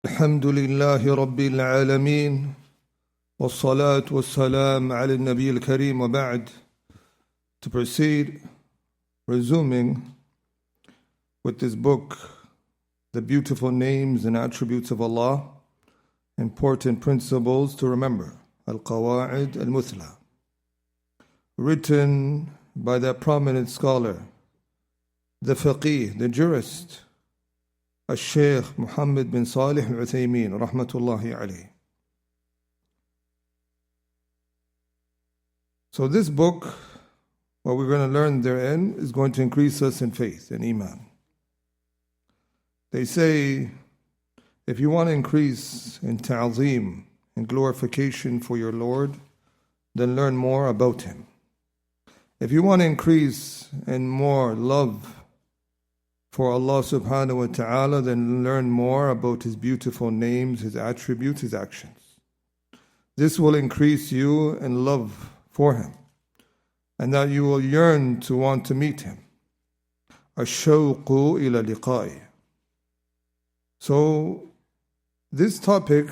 الحمد لله رب العالمين والصلاة والسلام على النبي الكريم وبعد. To proceed, resuming with this book, The Beautiful Names and Attributes of Allah, Important Principles to Remember, Al-Qawa'id, Al-Muthla, written by that prominent scholar, the faqih, the jurist, Al-Shaykh Muhammad bin Salih Al-Uthaymin, rahmatullahi alayh. So this book, what we're going to learn therein, is going to increase us in faith and iman. They say, if you want to increase in ta'zeem and glorification for your Lord, then learn more about Him. If you want to increase in more love for Allah subhanahu wa ta'ala, then learn more about His beautiful names, His attributes, His actions. This will increase you in love for Him, and that you will yearn to want to meet Him. Ash-shawqu ila liqa'i. So this topic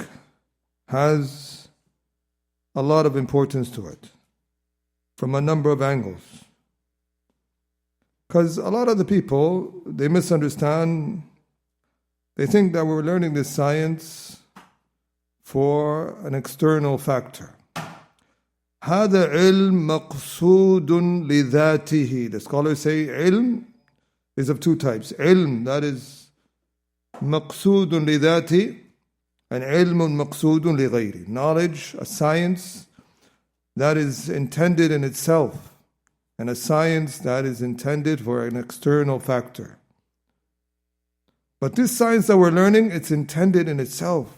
has a lot of importance to it from a number of angles. Because a lot of the people, they misunderstand. They think that we're learning this science for an external factor. هذا علم مقصود لذاته. The scholars say ilm is of two types. Ilm, that is مقصود لذاته, and علم مقصود لغيره. Knowledge, a science that is intended in itself, and a science that is intended for an external factor. But this science that we're learning, it's intended in itself.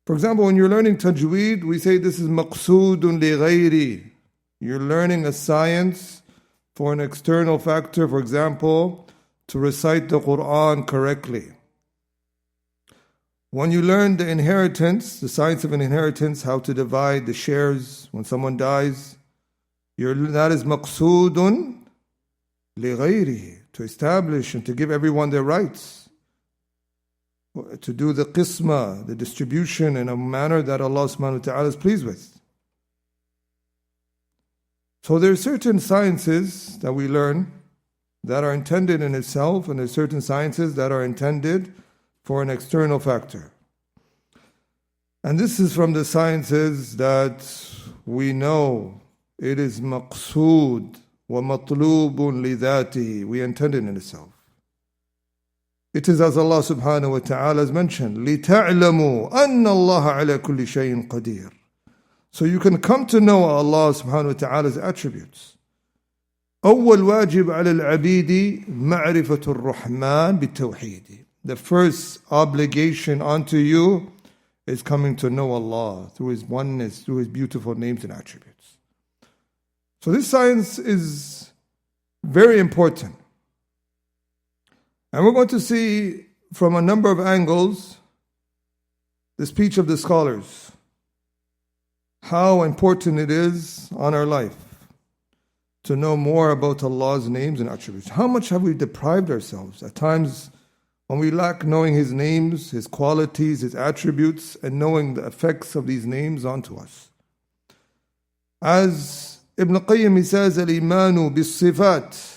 For example, when you're learning tajweed, we say this is maqsoodun li ghayri. You're learning a science for an external factor, for example, to recite the Quran correctly. When you learn the inheritance, the science of an inheritance, how to divide the shares when someone dies, that is maqsoodun li ghayrihi, to establish and to give everyone their rights, to do the qisma, the distribution, in a manner that Allah subhanahu wa ta'ala is pleased with. So there are certain sciences that we learn that are intended in itself, and there are certain sciences that are intended for an external factor. And this is from the sciences that we know it is maqsood wa matlubun li dhatihi. We intend it in itself. It is as Allah subhanahu wa ta'ala has mentioned, لِتَعْلَمُوا أَنَّ اللَّهَ عَلَى كُلِّ شَيْءٍ قَدِيرٌ. So you can come to know Allah subhanahu wa ta'ala's attributes. أول واجب على العبيد معرفة الرحمن بالتوحيد. The first obligation unto you is coming to know Allah through His oneness, through His beautiful names and attributes. So this science is very important. And we're going to see from a number of angles the speech of the scholars, how important it is on our life to know more about Allah's names and attributes. How much have we deprived ourselves at times when we lack knowing His names, His qualities, His attributes, and knowing the effects of these names onto us. As Ibn Qayyim says, الإيمان بالصفات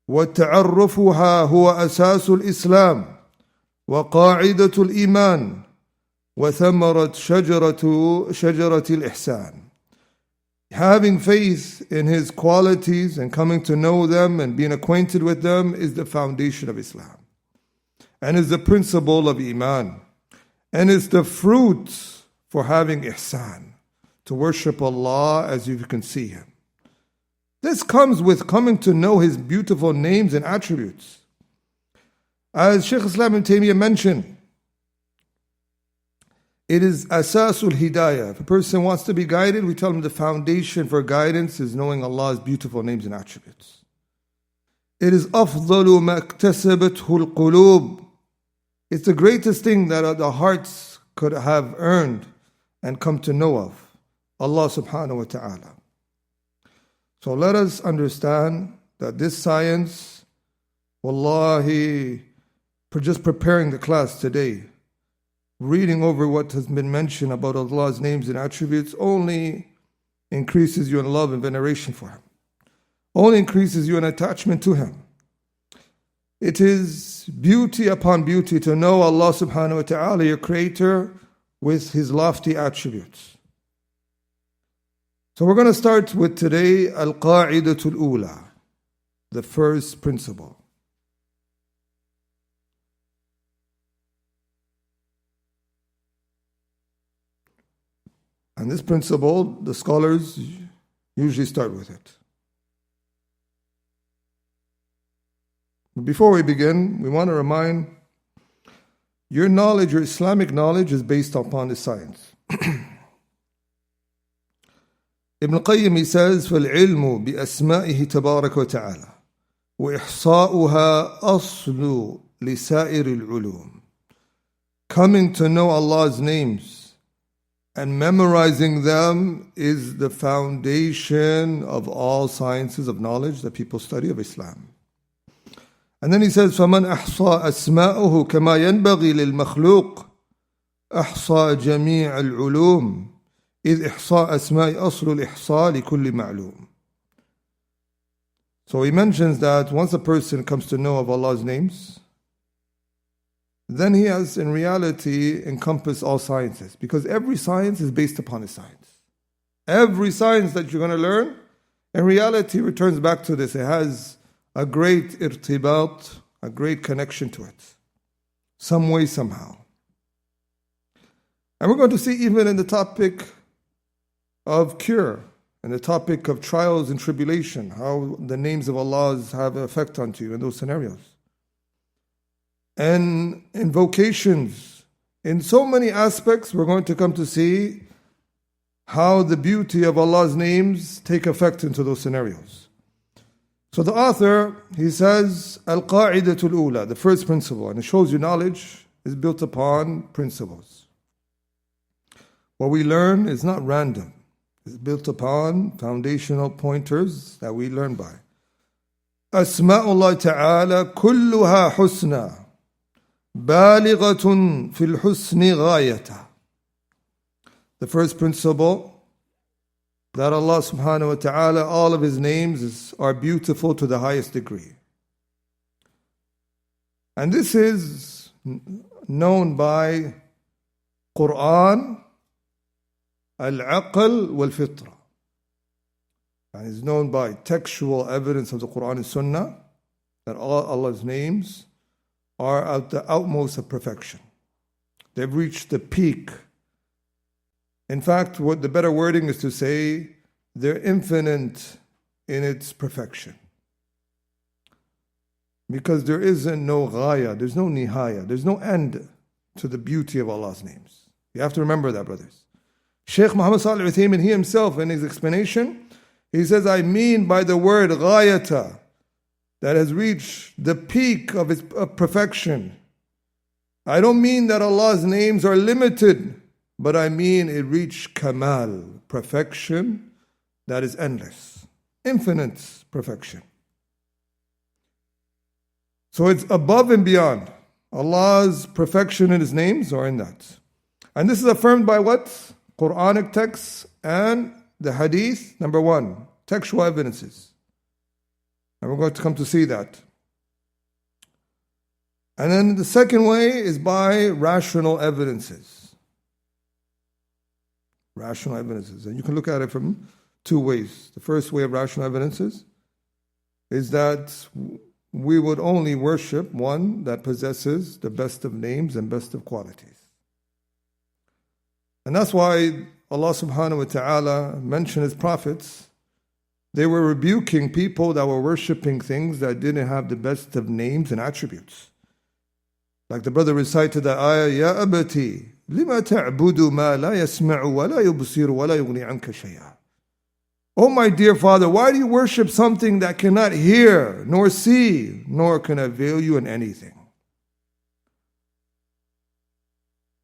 وتعرفها هو أساس الإسلام وقاعدة الإيمان وثمرة شجرة الإحسان. Having faith in His qualities and coming to know them and being acquainted with them is the foundation of Islam, and is the principle of Iman, and is the fruit for having ihsan, to worship Allah as you can see Him. This comes with coming to know His beautiful names and attributes. As Shaykh Islam ibn Taymiyyah mentioned, it is asasul hidayah. If a person wants to be guided, we tell him the foundation for guidance is knowing Allah's beautiful names and attributes. It is afdalu ma iktasabathu al-qulub. It's the greatest thing that the hearts could have earned and come to know of Allah subhanahu wa ta'ala. So let us understand that this science, wallahi, for just preparing the class today, reading over what has been mentioned about Allah's names and attributes only increases you in love and veneration for Him, only increases you in attachment to Him. It is beauty upon beauty to know Allah subhanahu wa ta'ala, your Creator, with His lofty attributes. So we're going to start with today Al-Qa'idatul Ula, the first principle. And this principle, the scholars usually start with it. But before we begin, we want to remind your knowledge, your Islamic knowledge, is based upon the science. Ibn al-Qayyim, he says, فَالْعِلْمُ بِأَسْمَائِهِ تَبَارَكَ وَتَعَالَى وَإِحْصَاؤُهَا أَصْلُ لِسَائِرِ الْعُلُومِ. Coming to know Allah's names and memorizing them is the foundation of all sciences of knowledge that people study of Islam. And then he says, فَمَنْ أَحْصَى أَسْمَاءُهُ كَمَا يَنْبَغِي لِلْمَخْلُوقِ أَحْصَى جَمِيعَ الْعُلُومِ إِذْ إِحْصَاء أَسْمَاءِ أَصْلُ الْإِحْصَاءِ لِكُلِّ مَعْلُومٍ. So he mentions that once a person comes to know of Allah's names, then he has in reality encompassed all sciences, because every science is based upon a science. Every science that you're going to learn, in reality returns back to this. It has a great irtibat, a great connection to it, some way, somehow. And we're going to see even in the topic of cure, and the topic of trials and tribulation, how the names of Allah have an effect on you in those scenarios. And invocations, in so many aspects, we're going to come to see how the beauty of Allah's names take effect into those scenarios. So the author, he says, Al-Qa'idatul Ula, the first principle, and it shows you knowledge is built upon principles. What we learn is not random. It's built upon foundational pointers that we learn by. Asma'ullah ta'ala kulluha husna, balighatun fil husni ghayata. The first principle, that Allah subhanahu wa ta'ala, all of His names are beautiful to the highest degree. And this is known by Quran, Al-Aql wal-Fitra. And is known by textual evidence of the Quran and Sunnah that all Allah's names are at the utmost of perfection. They've reached the peak. In fact, what the better wording is to say, they're infinite in its perfection. Because there isn't no ghaya, there's no nihaya, there's no end to the beauty of Allah's names. You have to remember that, brothers. Shaykh Muhammad Salih Al-Uthaymin, he himself, in his explanation, he says, I mean by the word ghayata, that has reached the peak of its perfection. I don't mean that Allah's names are limited, but I mean it reached kamal, perfection that is endless, infinite perfection. So it's above and beyond. Allah's perfection in His names are in that. And this is affirmed by what? Quranic texts and the hadith, number one, textual evidences. And we're going to come to see that. And then the second way is by rational evidences. Rational evidences. And you can look at it from two ways. The first way of rational evidences is that we would only worship one that possesses the best of names and best of qualities. And that's why Allah subhanahu wa ta'ala mentioned His prophets. They were rebuking people that were worshipping things that didn't have the best of names and attributes. Like the brother recited that ayah, Ya abati, lima ta'budu ma la yasma'u wa la yubsiru wa la yughni anka shay'a. Oh my dear father, why do you worship something that cannot hear, nor see, nor can avail you in anything?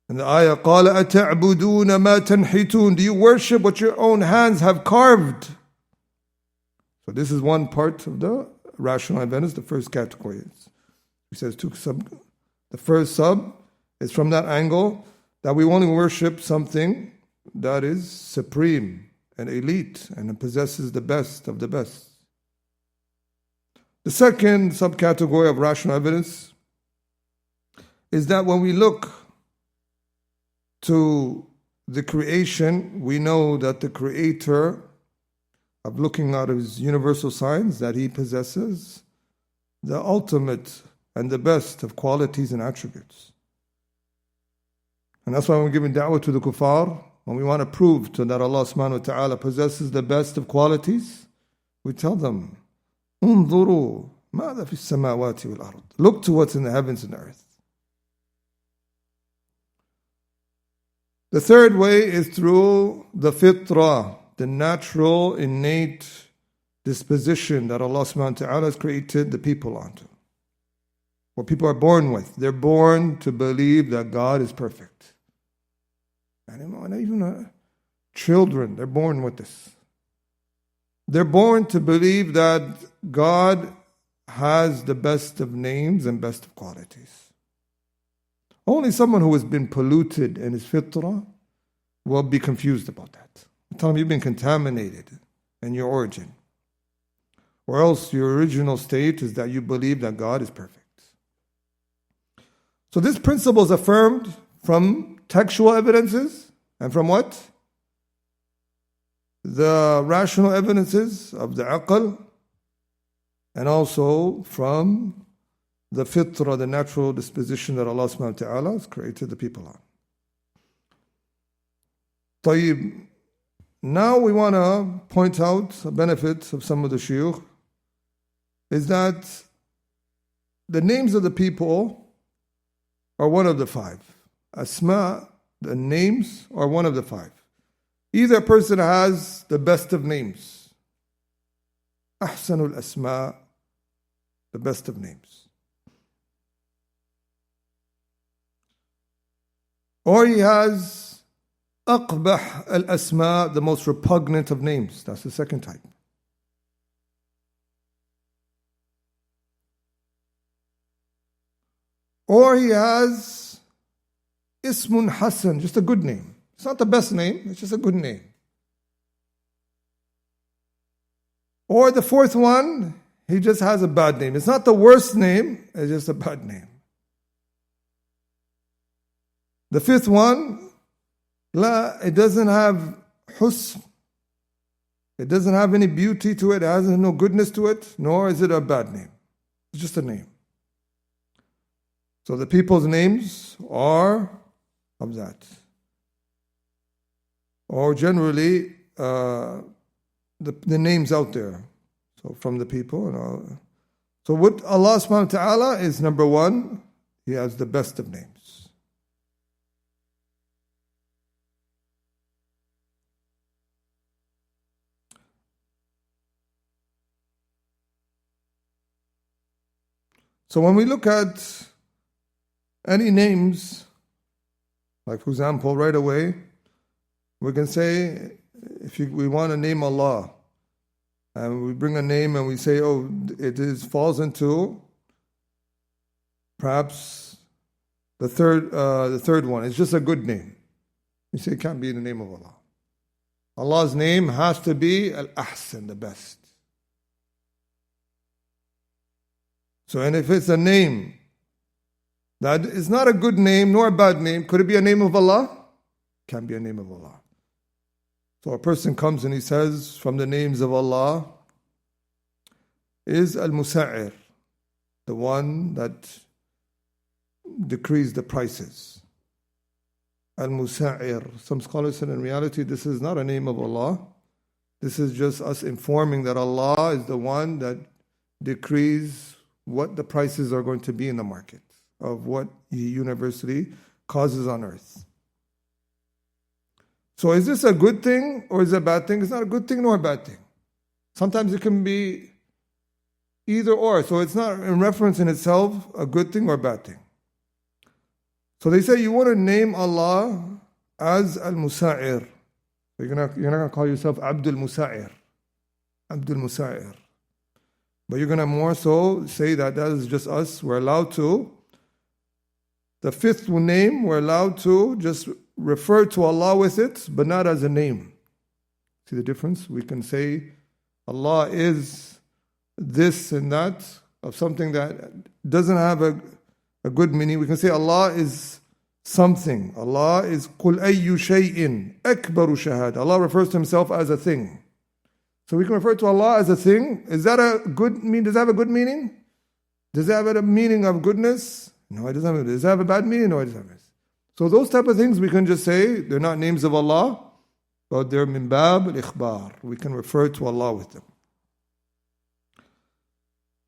And the ayah, قَالَ أَتَعْبُدُونَ مَا تَنْحِتُونَ. Do you worship what your own hands have carved? So this is one part of the rational evidence, the first category. He says two The first sub is from that angle that we want to worship something that is supreme and elite and possesses the best of the best. The second subcategory of rational evidence is that when we look to the creation, we know that the creator, of looking at his universal signs, that he possesses the ultimate and the best of qualities and attributes. And that's why when we're giving da'wah to the kuffar, when we want to prove to that Allah subhanahu wa ta'ala possesses the best of qualities, we tell them, انظروا ماذا في السماوات والأرض. Look to what's in the heavens and the earth. The third way is through the fitrah, the natural, innate disposition that Allah subhanahu wa ta'ala has created the people onto. What people are born with. They're born to believe that God is perfect. And even children, they're born with this. They're born to believe that God has the best of names and best of qualities. Only someone who has been polluted in his fitrah will be confused about that. Tell him you've been contaminated in your origin. Or else your original state is that you believe that God is perfect. So this principle is affirmed from textual evidences and from what? The rational evidences of the aql, and also from the fitrah, the natural disposition that Allah subhanahu wa ta'ala has created the people on. طيب, now we want to point out a benefit of some of the shuyukh, is that the names of the people are one of the five. Asma, the names, are one of the five. Either person has the best of names. Ahsanul asma, the best of names. Or he has aqbah al-asma, the most repugnant of names. That's the second type. Or he has ismun hasan, just a good name. It's not the best name, it's just a good name. Or the fourth one, he just has a bad name. It's not the worst name, it's just a bad name. The fifth one, it doesn't have husn. It doesn't have any beauty to it, it has no goodness to it, nor is it a bad name. It's just a name. So the people's names are of that. Or generally, the names out there. So from the people. And all. So what Allah subhanahu wa ta'ala is number one, He has the best of names. So when we look at any names, like for example, right away, we can say, we want to name Allah, and we bring a name and we say, oh, falls into perhaps the third one. It's just a good name. You say it can't be the name of Allah. Allah's name has to be Al-Ahsan, the best. So, and if it's a name that is not a good name nor a bad name, could it be a name of Allah? Can be a name of Allah. So a person comes and he says, from the names of Allah is Al-Musa'ir, the one that decrees the prices. Al-Musa'ir. Some scholars said in reality this is not a name of Allah. This is just us informing that Allah is the one that decrees what the prices are going to be in the market of what He universally causes on earth. So is this a good thing or is it a bad thing? It's not a good thing nor a bad thing. Sometimes it can be either or. So it's not in reference in itself a good thing or a bad thing. So they say you want to name Allah as Al-Musa'ir. You're not going to call yourself AbdulFattah. AbdulFattah. But you're going to more so say that is just us. We're allowed to the fifth name, we're allowed to just refer to Allah with it, but not as a name. See the difference? We can say Allah is this and that, of something that doesn't have a good meaning. We can say Allah is something. Allah is قُلْ أَيُّ شَيْءٍ أَكْبَرُ شَهَادَةٍ. Allah refers to Himself as a thing. So we can refer to Allah as a thing. Is that a good meaning? Does it have a good meaning? Does it have a meaning of goodness? No, it doesn't have. Does it have a bad meaning? No, it doesn't have. So those type of things we can just say, they're not names of Allah, but they're min bab al-ikhbar. We can refer to Allah with them.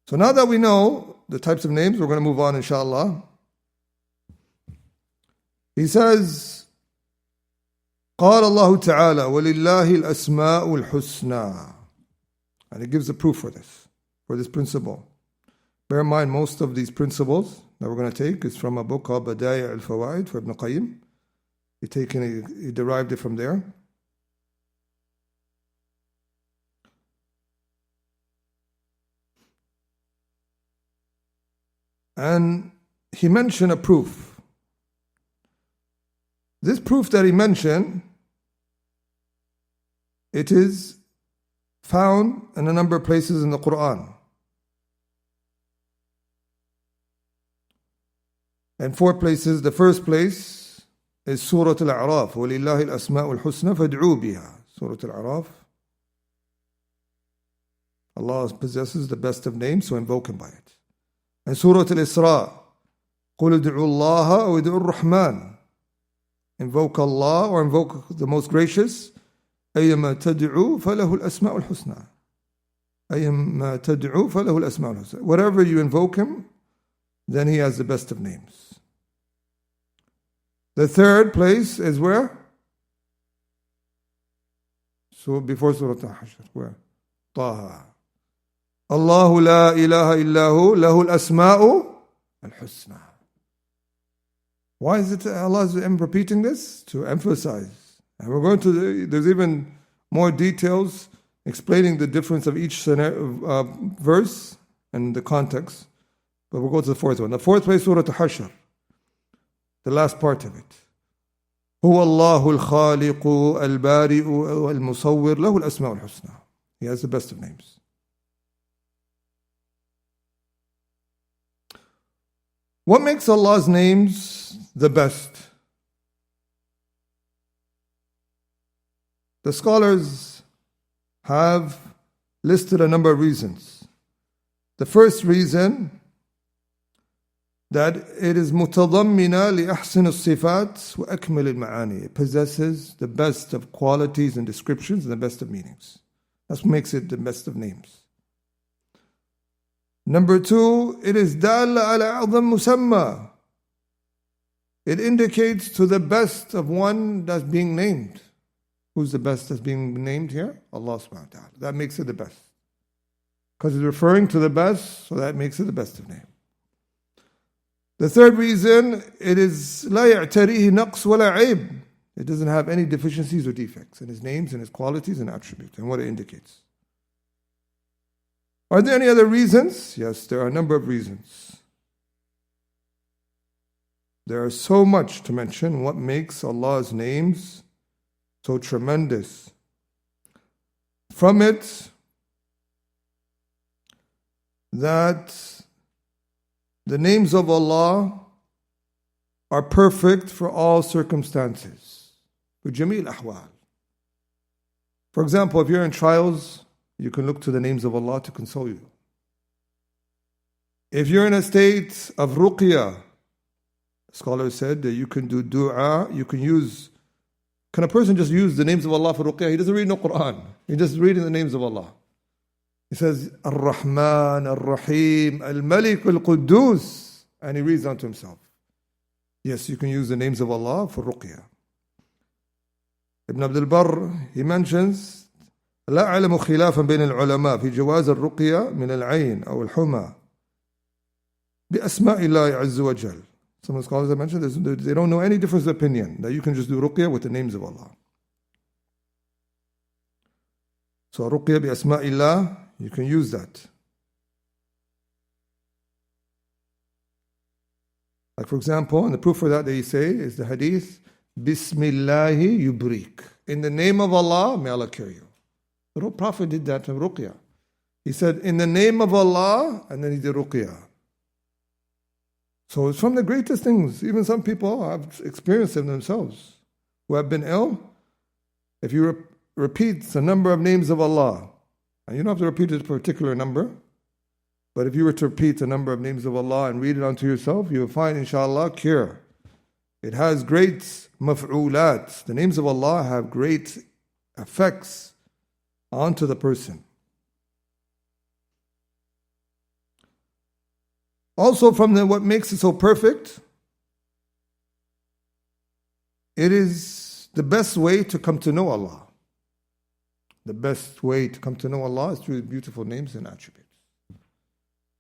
So now that we know the types of names, we're going to move on, inshallah. He says, قال الله تعالى ولله الأسماء الحسنى. And he gives the proof for this principle. Bear in mind, most of these principles that we're going to take is from a book called Al-Qawa'id for Ibn Qayyim. He derived it from there. And he mentioned a proof. This proof that he mentioned, it is found in a number of places in the Quran. And 4 places. The first place is Surah Al-A'raf. وَلِلَّهِ الْأَسْمَاءُ الْحُسْنَى فَادْعُوا بِهَا. Surah Al-A'raf. Allah possesses the best of names, so invoke Him by it. And Surah Al-Isra. قُلْ ادْعُوا اللَّهَ أَوْ ادْعُوا الرَّحْمَنَ. Invoke Allah or invoke the Most Gracious. أَيَّمَا تَدْعُوا فَلَهُ الْأَسْمَاءُ الْحُسْنَى. أَيَّمَا تَدْعُوا فَلَهُ الْأَسْمَاءُ الْحُسْنَى. Whatever you invoke Him, then He has the best of names. The third place is where? So before Surah Al-Hashr, where? Taha. Allahu la ilaha illahu lahu al-asma'u al-husna. Why is it Allah is repeating this? To emphasize. And we're going to, there's even more details explaining the difference of each verse and the context. But we'll go to the fourth one. The fourth place, Surah Al-Hashr. The last part of it. هو الله الخالق البارئ المصور له الأسماء الحسنى. He has the best of names. What makes Allah's names the best? The scholars have listed a number of reasons. The first reason, that it is متضمنة لأحسن الصفات وأكمل المعاني. It possesses the best of qualities and descriptions and the best of meanings. That's what makes it the best of names. Number 2, it is دالة على أعظم مسمى. It indicates to the best of one that's being named. Who's the best that's being named here? Allah subhanahu wa ta'ala. That makes it the best. Because it's referring to the best, so that makes it the best of name. The third reason, it is لا يعتريه نقص ولا عيب. It doesn't have any deficiencies or defects in His names and His qualities and attributes and what it indicates. Are there any other reasons? Yes, there are a number of reasons. There is so much to mention what makes Allah's names so tremendous. From it, that the names of Allah are perfect for all circumstances. بجميع الأحوال. For example, if you're in trials, you can look to the names of Allah to console you. If you're in a state of ruqya, scholars said that you can do dua, you can use. Can a person just use the names of Allah for ruqya? He doesn't read no Quran. He's just reading the names of Allah. He says, Ar-Rahman, Ar-Rahim, Al-Malik, Al-Quddus. And he reads unto himself. Yes, you can use the names of Allah for ruqya. Ibn Abdul Barr, he mentions, لا أعلم خلافا بين العلماء في جواز الرقية من العين أو الحمى بأسماء الله عز وجل. Some of the scholars have mentioned this, they don't know any difference of opinion that you can just do ruqya with the names of Allah. So ruqya بأسماء الله, you can use that. Like for example, and the proof for that they say is the hadith, Bismillahi yubrik. In the name of Allah, may Allah cure you. The Prophet did that in Ruqya. He said, in the name of Allah, and then he did Ruqya. So it's from the greatest things. Even some people have experienced them themselves who have been ill. If you repeat the number of names of Allah, and you don't have to repeat a particular number, but if you were to repeat the number of names of Allah and read it unto yourself, you will find, inshallah, cure. It has great maf'ulat. The names of Allah have great effects onto the person. Also from what makes it so perfect, it is the best way to come to know Allah. The best way to come to know Allah is through His beautiful names and attributes.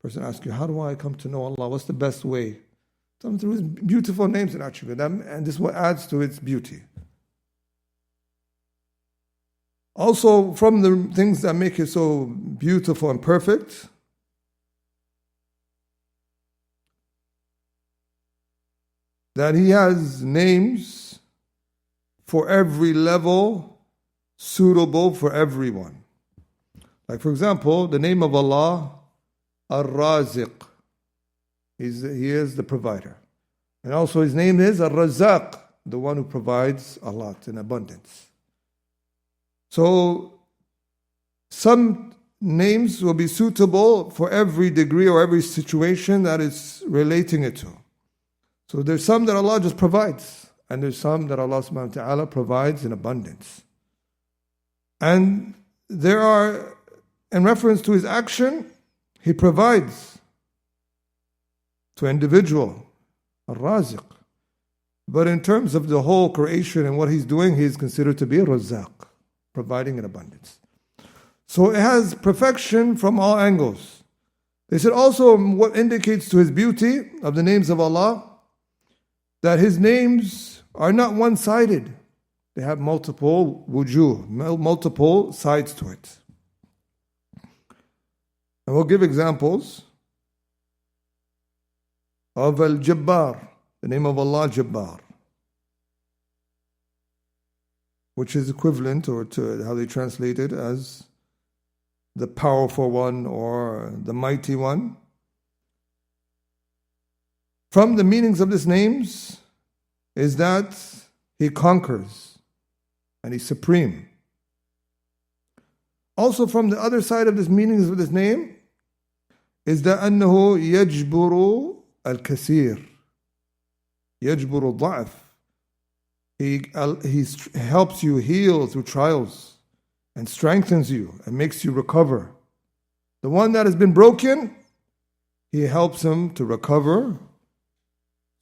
Person asks you, how do I come to know Allah? What's the best way? Come through His beautiful names and attributes. And this is what adds to its beauty. Also, from the things that make it so beautiful and perfect, that He has names for every level, suitable for everyone. Like for example, the name of Allah, Ar-Raziq. He is the provider. And also His name is Ar-Razaq, the one who provides a lot in abundance. So some names will be suitable for every degree or every situation that is relating it to. So there's some that Allah just provides, and there's some that Allah subhanahu wa ta'ala provides in abundance. And there are, in reference to His action, He provides to an individual, Ar-Raziq. But in terms of the whole creation and what He's doing, He is considered to be a Razaq, providing in abundance. So it has perfection from all angles. They said also what indicates to His beauty of the names of Allah, that His names are not one-sided. They have multiple wujuh, multiple sides to it. And we'll give examples of Al-Jabbar, the name of Allah, Jabbar, which is equivalent or to how they translate it as the powerful one or the mighty one. From the meanings of these names is that He conquers and He's supreme. Also from the other side of this meanings of this name is that أنه يجبر الكثير يجبر الضعف. He helps you heal through trials and strengthens you and makes you recover. The one that has been broken, He helps him to recover.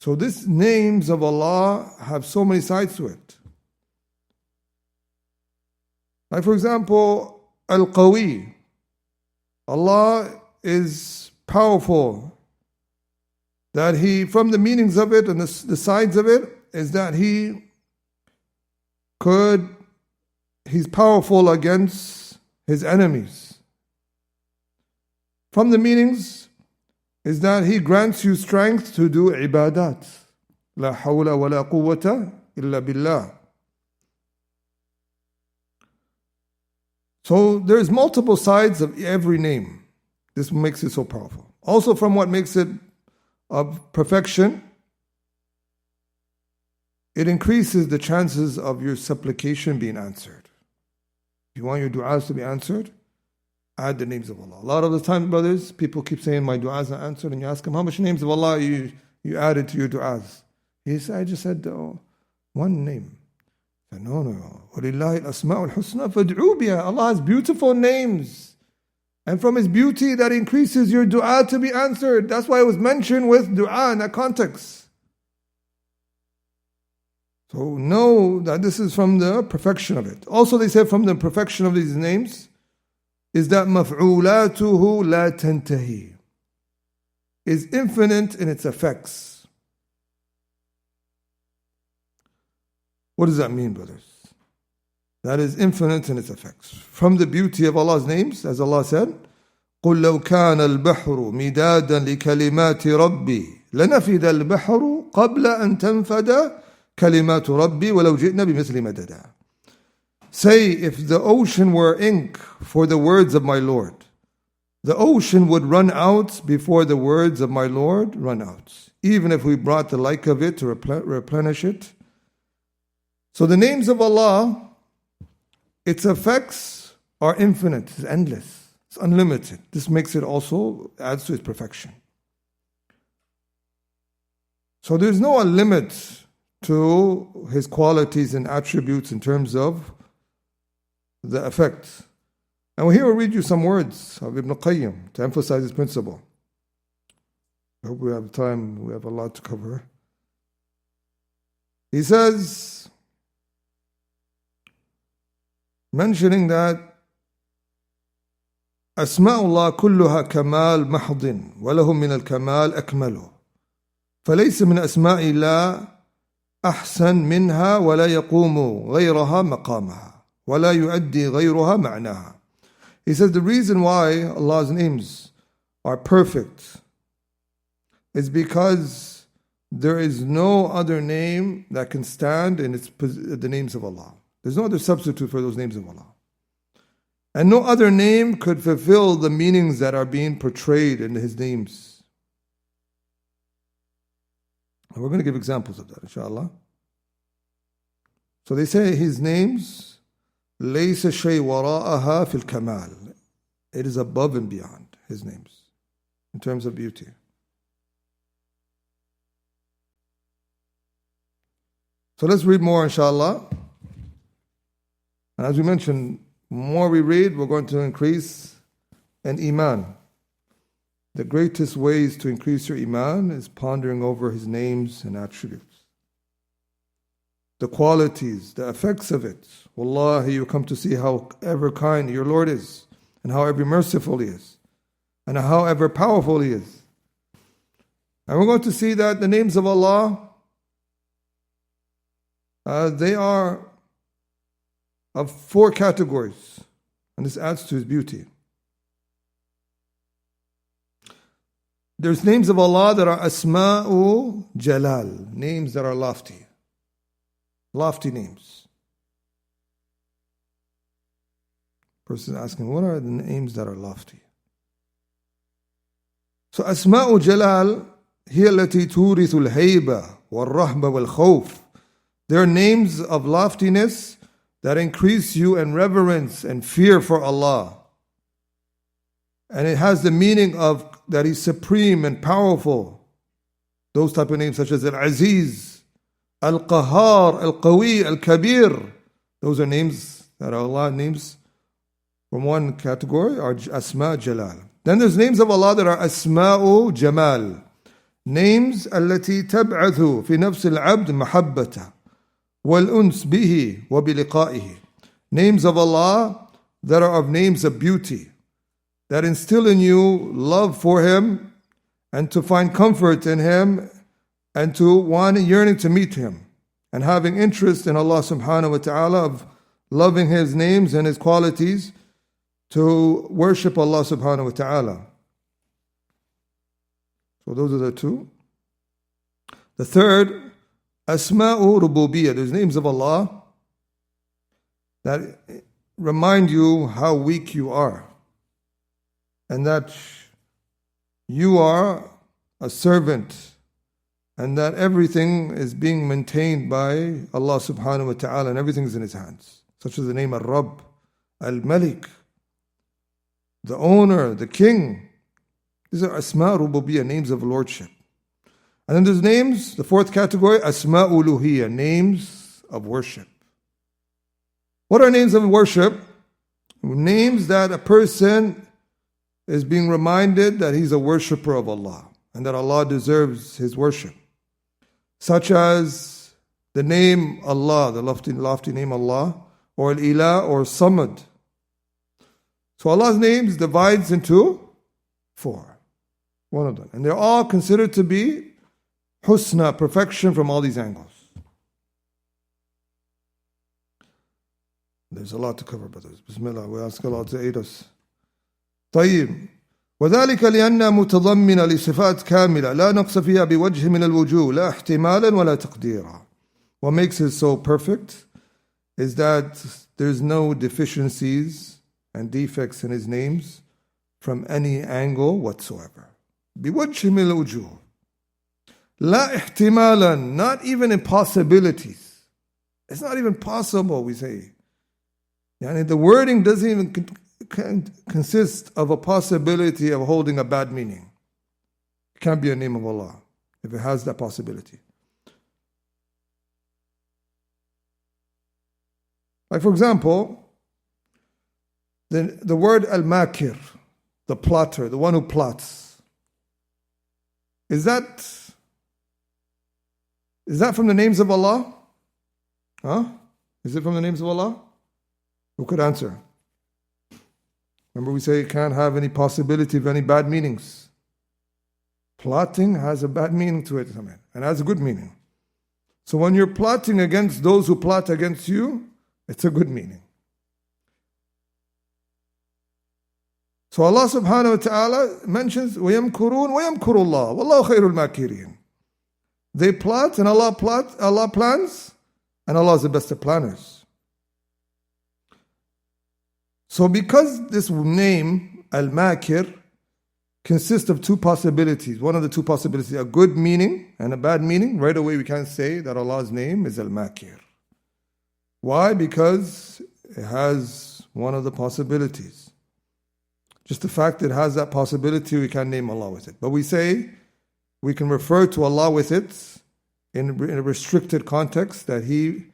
So these names of Allah have so many sides to it. Like for example, Al-Qawa'id. Allah is powerful. That He, from the meanings of it and the sides of it, is that He's powerful against His enemies. From the meanings is that He grants you strength to do ibadat. La hawla wa la quwwata illa billah. So there's multiple sides of every name. This makes it so powerful. Also from what makes it of perfection, it increases the chances of your supplication being answered. If you want your du'as to be answered, add the names of Allah. A lot of the time, brothers, people keep saying, my du'as are answered, and you ask them, how much names of Allah you added to your du'as? He said, I just said one name. I said, no. وَلِلَّهِ الْأَسْمَاءُ الْحُسْنَى فَادْعُوا بِهَا. Allah has beautiful names. And from His beauty, that increases your du'a to be answered. That's why it was mentioned with du'a in that context. So know that this is from the perfection of it. Also they said from the perfection of these names is that مَفْعُولَاتُهُ لَا تَنْتَهِي, is infinite in its effects. What does that mean, brothers? That is infinite in its effects. From the beauty of Allah's names, as Allah said, قل لو كان البحر مدادا لكلمات ربي لنفد البحر قبل أن تنفد كلمات ربي ولو جئنا بمثل مددا. Say, if the ocean were ink for the words of my Lord, the ocean would run out before the words of my Lord run out, even if we brought the like of it to replenish it. So the names of Allah, its effects are infinite, it's endless, it's unlimited. This makes it also, adds to its perfection. So there's no limit to His qualities and attributes in terms of the effect. And here we'll read you some words of Ibn Qayyim to emphasize this principle. I hope we have time, we have a lot to cover. He says, mentioning that أسماء الله كلها كمال محض ولهم من الكمال أكمله فليس من أسماء الله أحسن منها ولا يقوم غيرها مقامها ولا يؤدي غيرها معناها. He says the reason why Allah's names are perfect is because there is no other name that can stand in the names of Allah. There's no other substitute for those names of Allah. And no other name could fulfill the meanings that are being portrayed in His names. And we're going to give examples of that, inshallah. So they say His names, لَيْسَ شَيْء وَرَاءَهَا فِي الْكَمَالِ. It is above and beyond His names in terms of beauty. So let's read more, inshallah. And as we mentioned, the more we read, we're going to increase in iman. The greatest ways to increase your iman is pondering over His names and attributes. The qualities, the effects of it. Wallahi, you come to see how ever kind your Lord is, and how ever merciful He is, and how ever powerful He is. And we're going to see that the names of Allah, they are of 4 categories, and this adds to His beauty. There's names of Allah that are Asma'u Jalal, names that are lofty names. Person is asking, what are the names that are lofty? So Asma'u Jalal هي التي تورث الهيبة والرهبة والخوف. They are names of loftiness that increase you in reverence and fear for Allah. And it has the meaning of that He's supreme and powerful. Those type of names such as Al-Aziz, Al-Qahar, Al-Qawi, Al-Kabir. Those are names that are Allah names from one category, are Asma Jalal. Then there's names of Allah that are Asma'u Jamal. Names التي تبعث في نفس العبد محبته والأنس به وبلقائه. Names of Allah that are of names of beauty, that instill in you love for Him and to find comfort in Him and to want yearning to meet Him and having interest in Allah subhanahu wa ta'ala, of loving His names and His qualities, to worship Allah subhanahu wa ta'ala. So those are the 2. The third, Asma'u Rububiyyah. There's names of Allah that remind you how weak you are, and that you are a servant, and that everything is being maintained by Allah subhanahu wa ta'ala, and everything is in His hands. Such as the name Al-Rabb, Al-Malik, the owner, the king. These are Asma' Rububiyyah, names of lordship. And then there's names, the 4th category, Asma' Uluhiyyah, names of worship. What are names of worship? Names that a person is being reminded that he's a worshipper of Allah and that Allah deserves his worship. Such as the name Allah, the lofty name Allah, or Al-Ilah, or Samad. So Allah's names divides into 4. One of them. And they're all considered to be husna, perfection from all these angles. There's a lot to cover, brothers. Bismillah. We ask Allah to aid us. طيب. وذلك لأنها متضمنة لصفات كاملة لا نقص فيها بوجه من الوجوه لا احتمالا ولا تقديرا. What makes it so perfect is that there's no deficiencies and defects in his names from any angle whatsoever. بوجه من الوجوه لا احتمالا, not even impossibilities. It's not even possible, we say. Yani the wording doesn't even consist of a possibility of holding a bad meaning. It can't be a name of Allah if it has that possibility. Like for example, the word al-makir, the plotter, the one who plots. Is that from the names of Allah? Huh? Is it from the names of Allah? Who could answer? Remember we say it can't have any possibility of any bad meanings. Plotting has a bad meaning to it, and has a good meaning. So when you're plotting against those who plot against you, it's a good meaning. So Allah subhanahu wa ta'ala mentions وَيَمْكُرُونَ وَيَمْكُرُ اللَّهُ وَاللَّهُ خَيْرُ الْمَاكِرِينَ. They plot and Allah plans, and Allah is the best of planners. So because this name, Al-Makir, consists of two possibilities, one of the two possibilities, a good meaning and a bad meaning, right away we can't say that Allah's name is Al-Makir. Why? Because it has one of the possibilities. Just the fact that it has that possibility, we can't name Allah with it. But we say we can refer to Allah with it in a restricted context, that He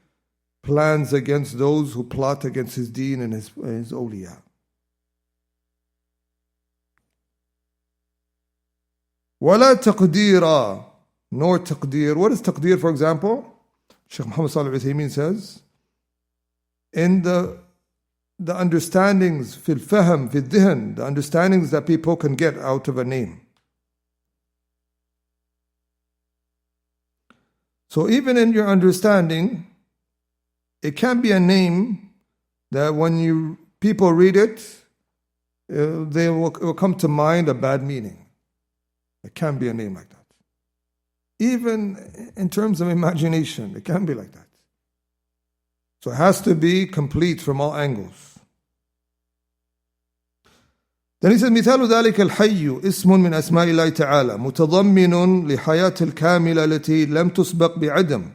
plans against those who plot against His deen and His awliya. وَلَا تَقْدِيرًا, nor taqdeer. What is taqdeer, for example? Shaykh Muhammad Salih al-Uthaymin says, in the understandings, fil fahm, fil dhihn, the understandings that people can get out of a name. So even in your understanding, it can be a name that when people read it, it will come to mind a bad meaning. It can be a name like that. Even in terms of imagination, it can be like that. So it has to be complete from all angles. Then he says, مثال ذلك الحي اسم من أسماء الله تعالى متضمن لحياة الكاملة التي لم تسبق بعدم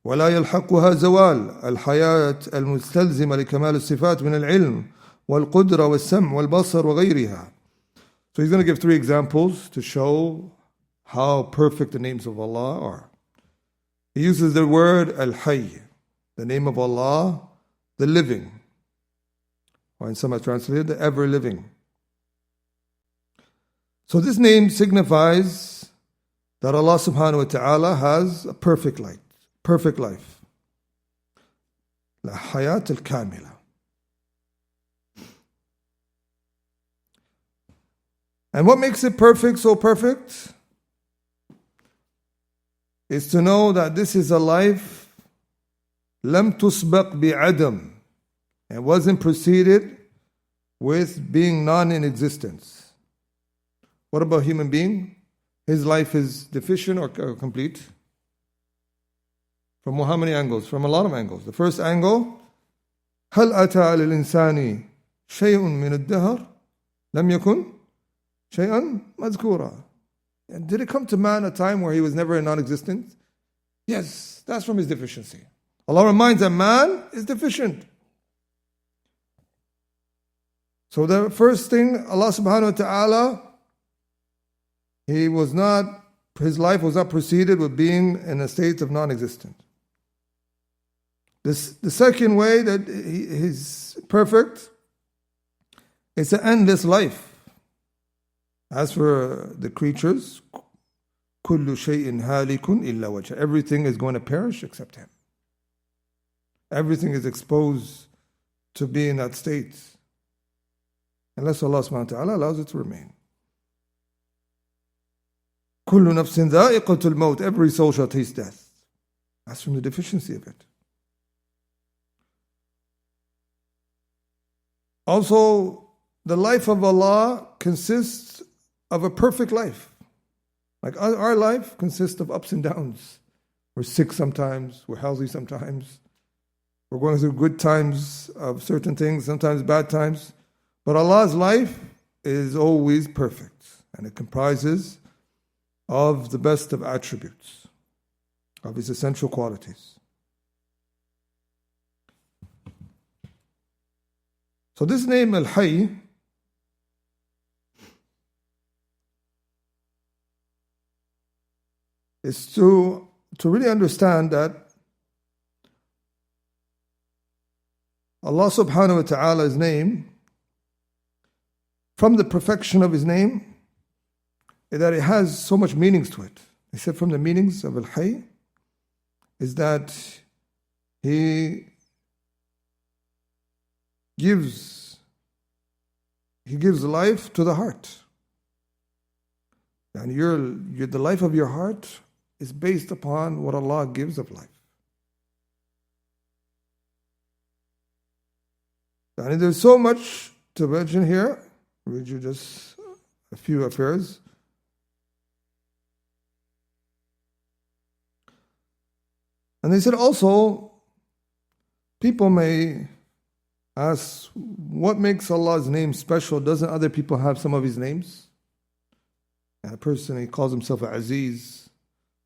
ولا يلحقها زوال الحياة المستلزمة لكمال الصفات من العلم والقدرة والسمع والبصر وغيرها. So he's going to give 3 examples to show how perfect the names of Allah are. He uses the word Al-Hayy, the name of Allah, the living. Or in some are translated, the ever-living. So this name signifies that Allah subhanahu wa ta'ala has a perfect life. La hayat al-kamila. And what makes it perfect, so perfect, is to know that this is a life lam tusbaq bi'adam. It wasn't preceded with being non-in-existence. What about human being? His life is deficient or complete? From how many angles? From a lot of angles. The first angle, هل أتى على الإنسان شيء من الدهر لم يكن شيئا مذكورا. And did it come to man a time where he was never in non-existence? Yes, that's from his deficiency. Allah reminds that man is deficient. So the first thing, Allah subhanahu wa ta'ala, his life was not preceded with being in a state of non-existence. The second way that he's perfect, it's an endless life. As for the creatures, كُلُّ شَيْءٍ هَالِكٌ إِلَّا وَجْهَهُ. Everything is going to perish except him. Everything is exposed to be in that state, unless Allah subhanahu wa ta'ala allows it to remain. كُلُّ نَفْسٍ ذَائِقَةُ الْمَوْتِ. Every soul shall taste death. That's from the deficiency of it. Also, the life of Allah consists of a perfect life. Like our life consists of ups and downs. We're sick sometimes, we're healthy sometimes, we're going through good times of certain things, sometimes bad times. But Allah's life is always perfect, and it comprises of the best of attributes, of His essential qualities. So this name Al-Hayy is to really understand that Allah subhanahu wa ta'ala's name, from the perfection of His name, that it has so much meanings to it. He said from the meanings of Al-Hayy is that He gives life to the heart. And the life of your heart is based upon what Allah gives of life. And there's so much to mention here. I'll read you just a few affairs. And they said also, people may ask, what makes Allah's name special? Doesn't other people have some of His names? And a person, he calls himself Aziz.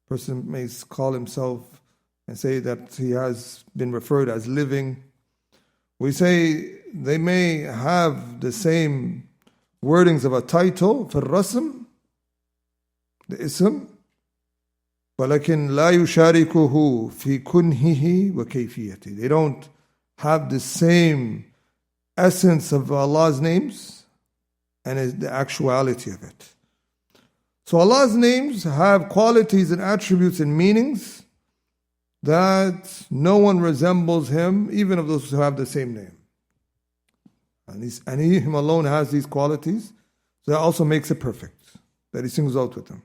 A person may call himself and say that he has been referred as living. We say they may have the same wordings of a title, for rasm, the ism, ولكن لا يشاركه في كنهه وكيفيته. They don't have the same essence of Allah's names and the actuality of it. So Allah's names have qualities and attributes and meanings that no one resembles Him, even of those who have the same name. And Him alone has these qualities, so that also makes it perfect, that He singles out with them.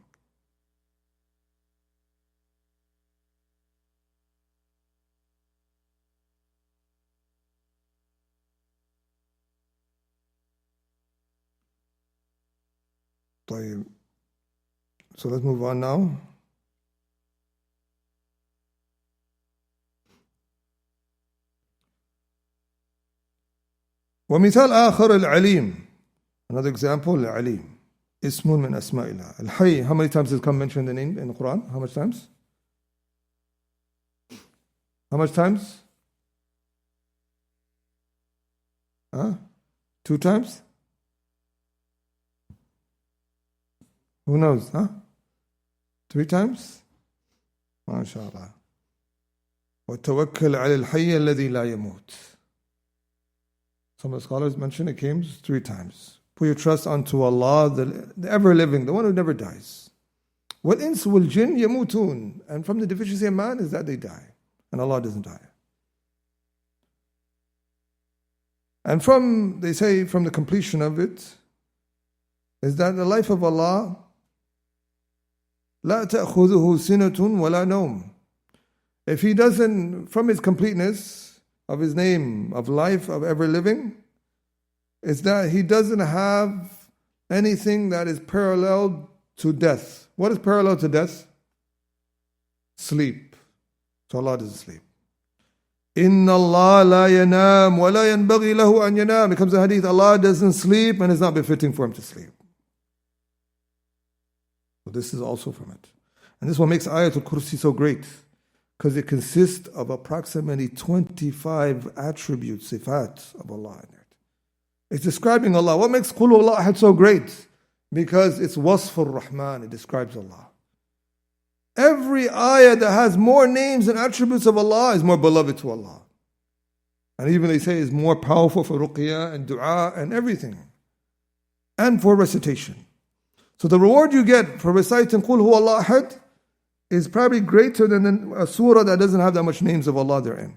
So let's move on now. ومثال آخر العليم. Another example, العليم. اسم من أسماء الله. الحي, how many times does it come mentioned the name in the Quran? How much times? How much times? 2 times? Who knows? 3 times? ما شاء الله. وتوكل على الحي الذي لا يموت. Some of the scholars mention it came 3 times. Put your trust unto Allah, the ever-living, the one who never dies. وَالْإِنسُ وَالْجِنُّ يَمُوتُونَ. And from the deficiency of man is that they die. And Allah doesn't die. And they say from the completion of it, is that the life of Allah, لا تأخذه سنة ولا نوم. If He doesn't, from His completeness of His name, of life, of ever living, is that He doesn't have anything that is parallel to death. What is parallel to death? Sleep. So Allah doesn't sleep. إِنَّ اللَّهَ لَا يَنَامُ وَلَا يَنْبَغِي لَهُ أَنْ يَنَامُ. It comes a hadith, Allah doesn't sleep and it's not befitting for Him to sleep. So this is also from it. And this is what makes Ayatul Kursi so great, because it consists of approximately 25 attributes, sifat of Allah in it. It's describing Allah. What makes Qul Huwallahu Ahad so great? Because it's Wasfur Rahman, it describes Allah. Every ayah that has more names and attributes of Allah is more beloved to Allah. And even they say is more powerful for ruqyah and dua and everything. And for recitation. So the reward you get for reciting Qul Huwallahu Ahad is probably greater than a surah that doesn't have that much names of Allah therein.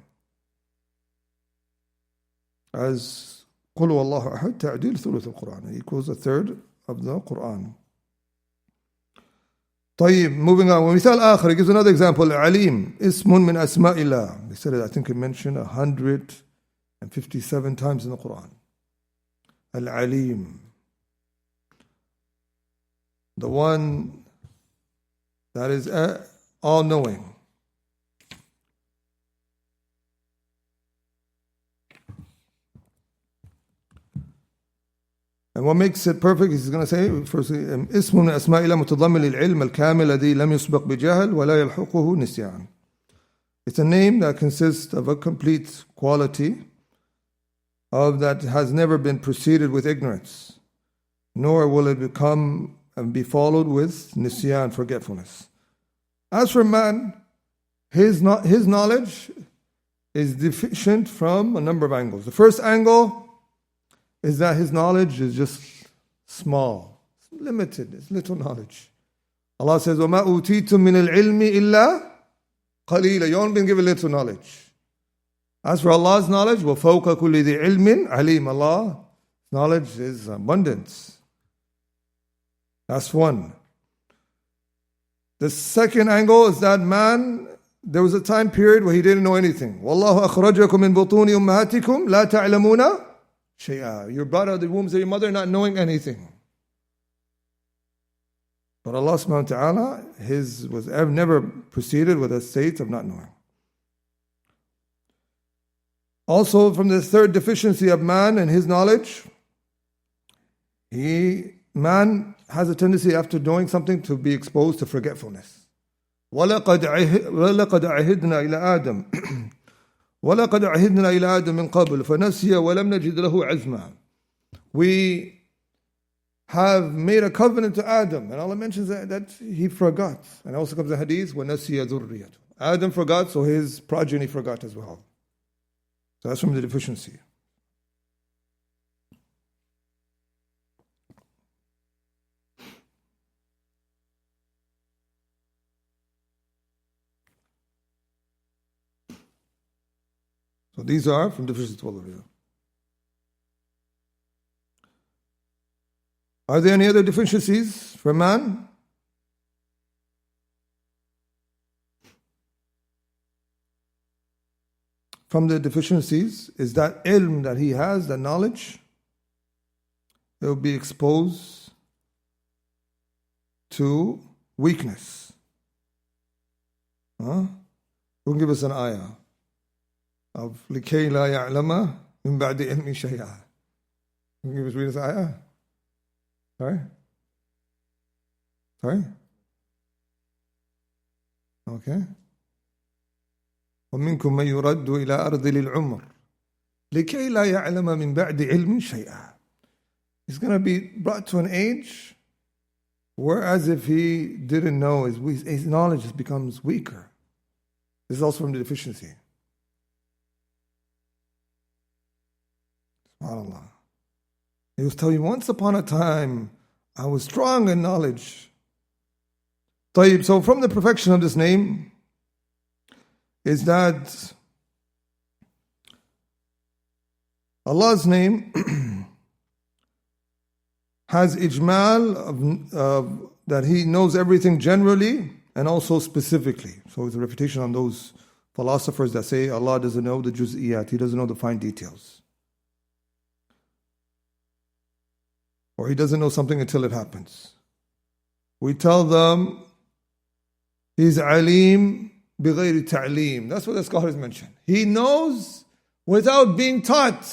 As Qul Huwallahu Ahad ta'dil thuluth al-Quran. It equals a third of the Quran. طيب, moving on. ومثال آخر, he gives another example. Alim, ismun min asma'illah. They said it, I think it mentioned 157 times in the Quran. Al-Alim, the one that is all-knowing. And what makes it perfect, he's going to say, first, اسم من أسماء الله متضمن للعلم الكامل الذي لم يسبق بجهل ولا يلحقه نسيان. It's a name that consists of a complete quality of that has never been preceded with ignorance, nor will it become and be followed with nisyan, forgetfulness. As for man, his knowledge is deficient from a number of angles. The first angle is that his knowledge is just small, limited, it's little knowledge. Allah says, وَمَا أُوتِيتُم مِّنَ الْعِلْمِ إِلَّا قَلِيلًا. You only been given little knowledge. As for Allah's knowledge, وَفَوْقَ كُلِّ ذِي عِلْمٍ عَلِيمٌ. Allah's knowledge is abundance. That's one. The second angle is that man, there was a time period where he didn't know anything. وَاللَّهُ أَخْرَجَكُم مِّن بُطُونِ أُمَّهَاتِكُمْ لَا تَعْلَمُونَ شَيْئًا. You're brought out of the wombs of your mother not knowing anything. But Allah subhanahu wa ta'ala, His was never preceded with a state of not knowing. Also, from the third deficiency of man and his knowledge, man has a tendency after doing something to be exposed to forgetfulness. وَلَقَدْ عَهِدْنَا إِلَىٰ آدَمَ وَلَقَدْ عَهِدْنَا إِلَىٰ آدَمَ مِنْ قَبْلُ فَنَسِيَ وَلَمْ نَجِدْ لَهُ عَزْمًا. We have made a covenant to Adam, and Allah mentions that he forgot. And also comes the hadith, وَنَسِيَ ذُرِّيَّتُهُ. Adam forgot, so his progeny forgot as well. So that's from the deficiency. So these are from deficiency to all of you. Are there any other deficiencies for man? From the deficiencies is that ilm that he has, the knowledge, it will be exposed to weakness. Who can give us an ayah of لِكَيْ لَا يَعْلَمَ مِنْ بَعْدِ عِلْمٍ شَيْئًا? Can you give us read this ayah? Sorry? Okay. وَمِنْكُمْ مَنْ يُرَدُّ إِلَىٰ أَرْضِ لِلْعُمْرِ لِكَيْ لَا يَعْلَمَ مِنْ بَعْدِ عِلْمٍ شَيْئًا. He's going to be brought to an age where as if he didn't know, his knowledge just becomes weaker. This is also from the deficiency. SubhanAllah. He was telling you, once upon a time, I was strong in knowledge. So from the perfection of this name is that Allah's name has ijmal of that He knows everything generally and also specifically. So it's a refutation on those philosophers that say Allah doesn't know the juz'iyat, He doesn't know the fine details. Or He doesn't know something until it happens. We tell them He's alim bighayri ta'lim. That's what the scholars mention. He knows without being taught.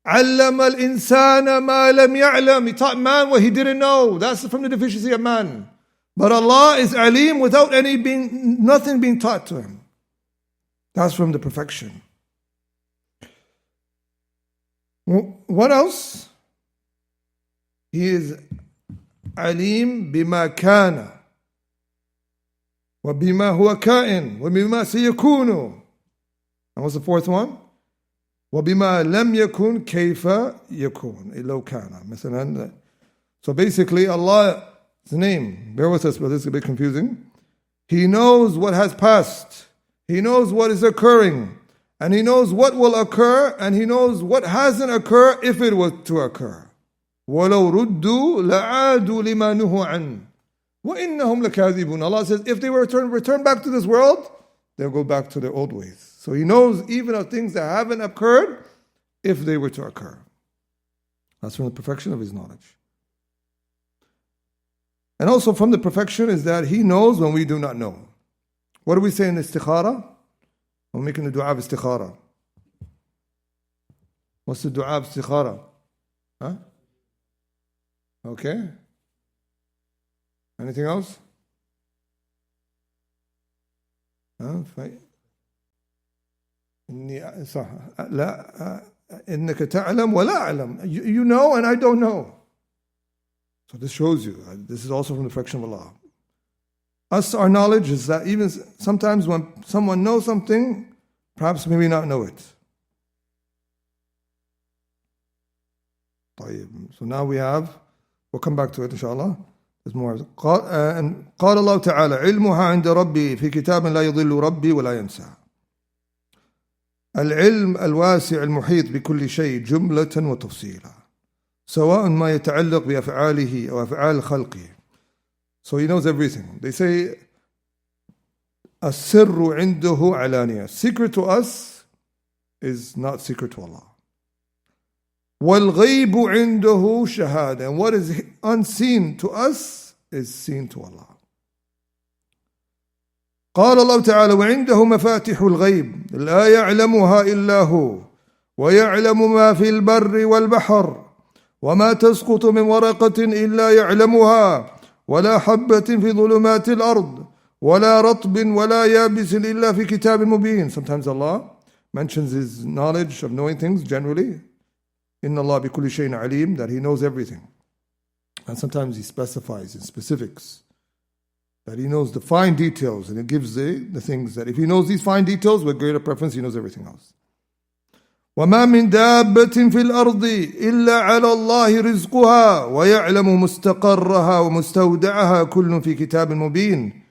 علم الإنسان ما لم يعلم. He taught man what he didn't know. That's from the deficiency of man. But Allah is alim without nothing being taught to Him. That's from the perfection. What else? He is alim bima kana wa bima huwa kain wa bima sayakunu. And what's the fourth one? Wa bima lam yakun kayfa yakun law kana. مثلا. So basically Allah's name, bear with us, but this is a bit confusing. He knows what has passed. He knows what is occurring. And He knows what will occur. And He knows what hasn't occurred if it was to occur. وَلَوْ رُدُّوا لَعَادُوا لِمَا نُهُوا عَنْهُ وَإِنَّهُمْ لَكَاذِبُونَ. Allah says, if they were return back to this world, they'll go back to their old ways. So He knows even of things that haven't occurred, if they were to occur. That's from the perfection of His knowledge. And also from the perfection is that He knows when we do not know. What do we say in istikhara? We're making the dua of istikhara. What's the dua of istikhara? Huh? Okay. Anything else? صح لا إنك تعلم ولا أعلم. You know and I don't know. So this shows you, this is also from the perfection of Allah. Our knowledge is that even sometimes when someone knows something, perhaps maybe not know it. So now we'll come back to it inshallah. There's more. And قال الله تعالى علمها عند ربي في كتاب لا يضل ربي ولا ينسى. العلم الواسع المحيط بكل شيء جملة وتفصيلا سواء ما يتعلق بأفعاله أو أفعال خلقه. So He knows everything. They say السر عنده علانية. Secret to us is not secret to Allah. وَالْغَيْبُ عِنْدَهُ شَهَادًا. And what is unseen to us is seen to Allah. قال الله تعالى وعنده مفاتح الغيب لا يعلمها إلا هو ويعلم ما في البر والبحر وما تسقط من ورقة إلا يعلمها ولا حبة في ظلمات الأرض ولا رطب ولا يابس إلا في كتاب مبين. Sometimes Allah mentions His knowledge of knowing things generally. إن الله بكل شيء عليم, that He knows everything. And sometimes He specifies in specifics that He knows the fine details, and He gives the things that if He knows these fine details with greater preference, He knows everything else. وما من دابة في الأرض إلا على الله رزقها ويعلم مستقرها ومستودعها كل في كتاب مبين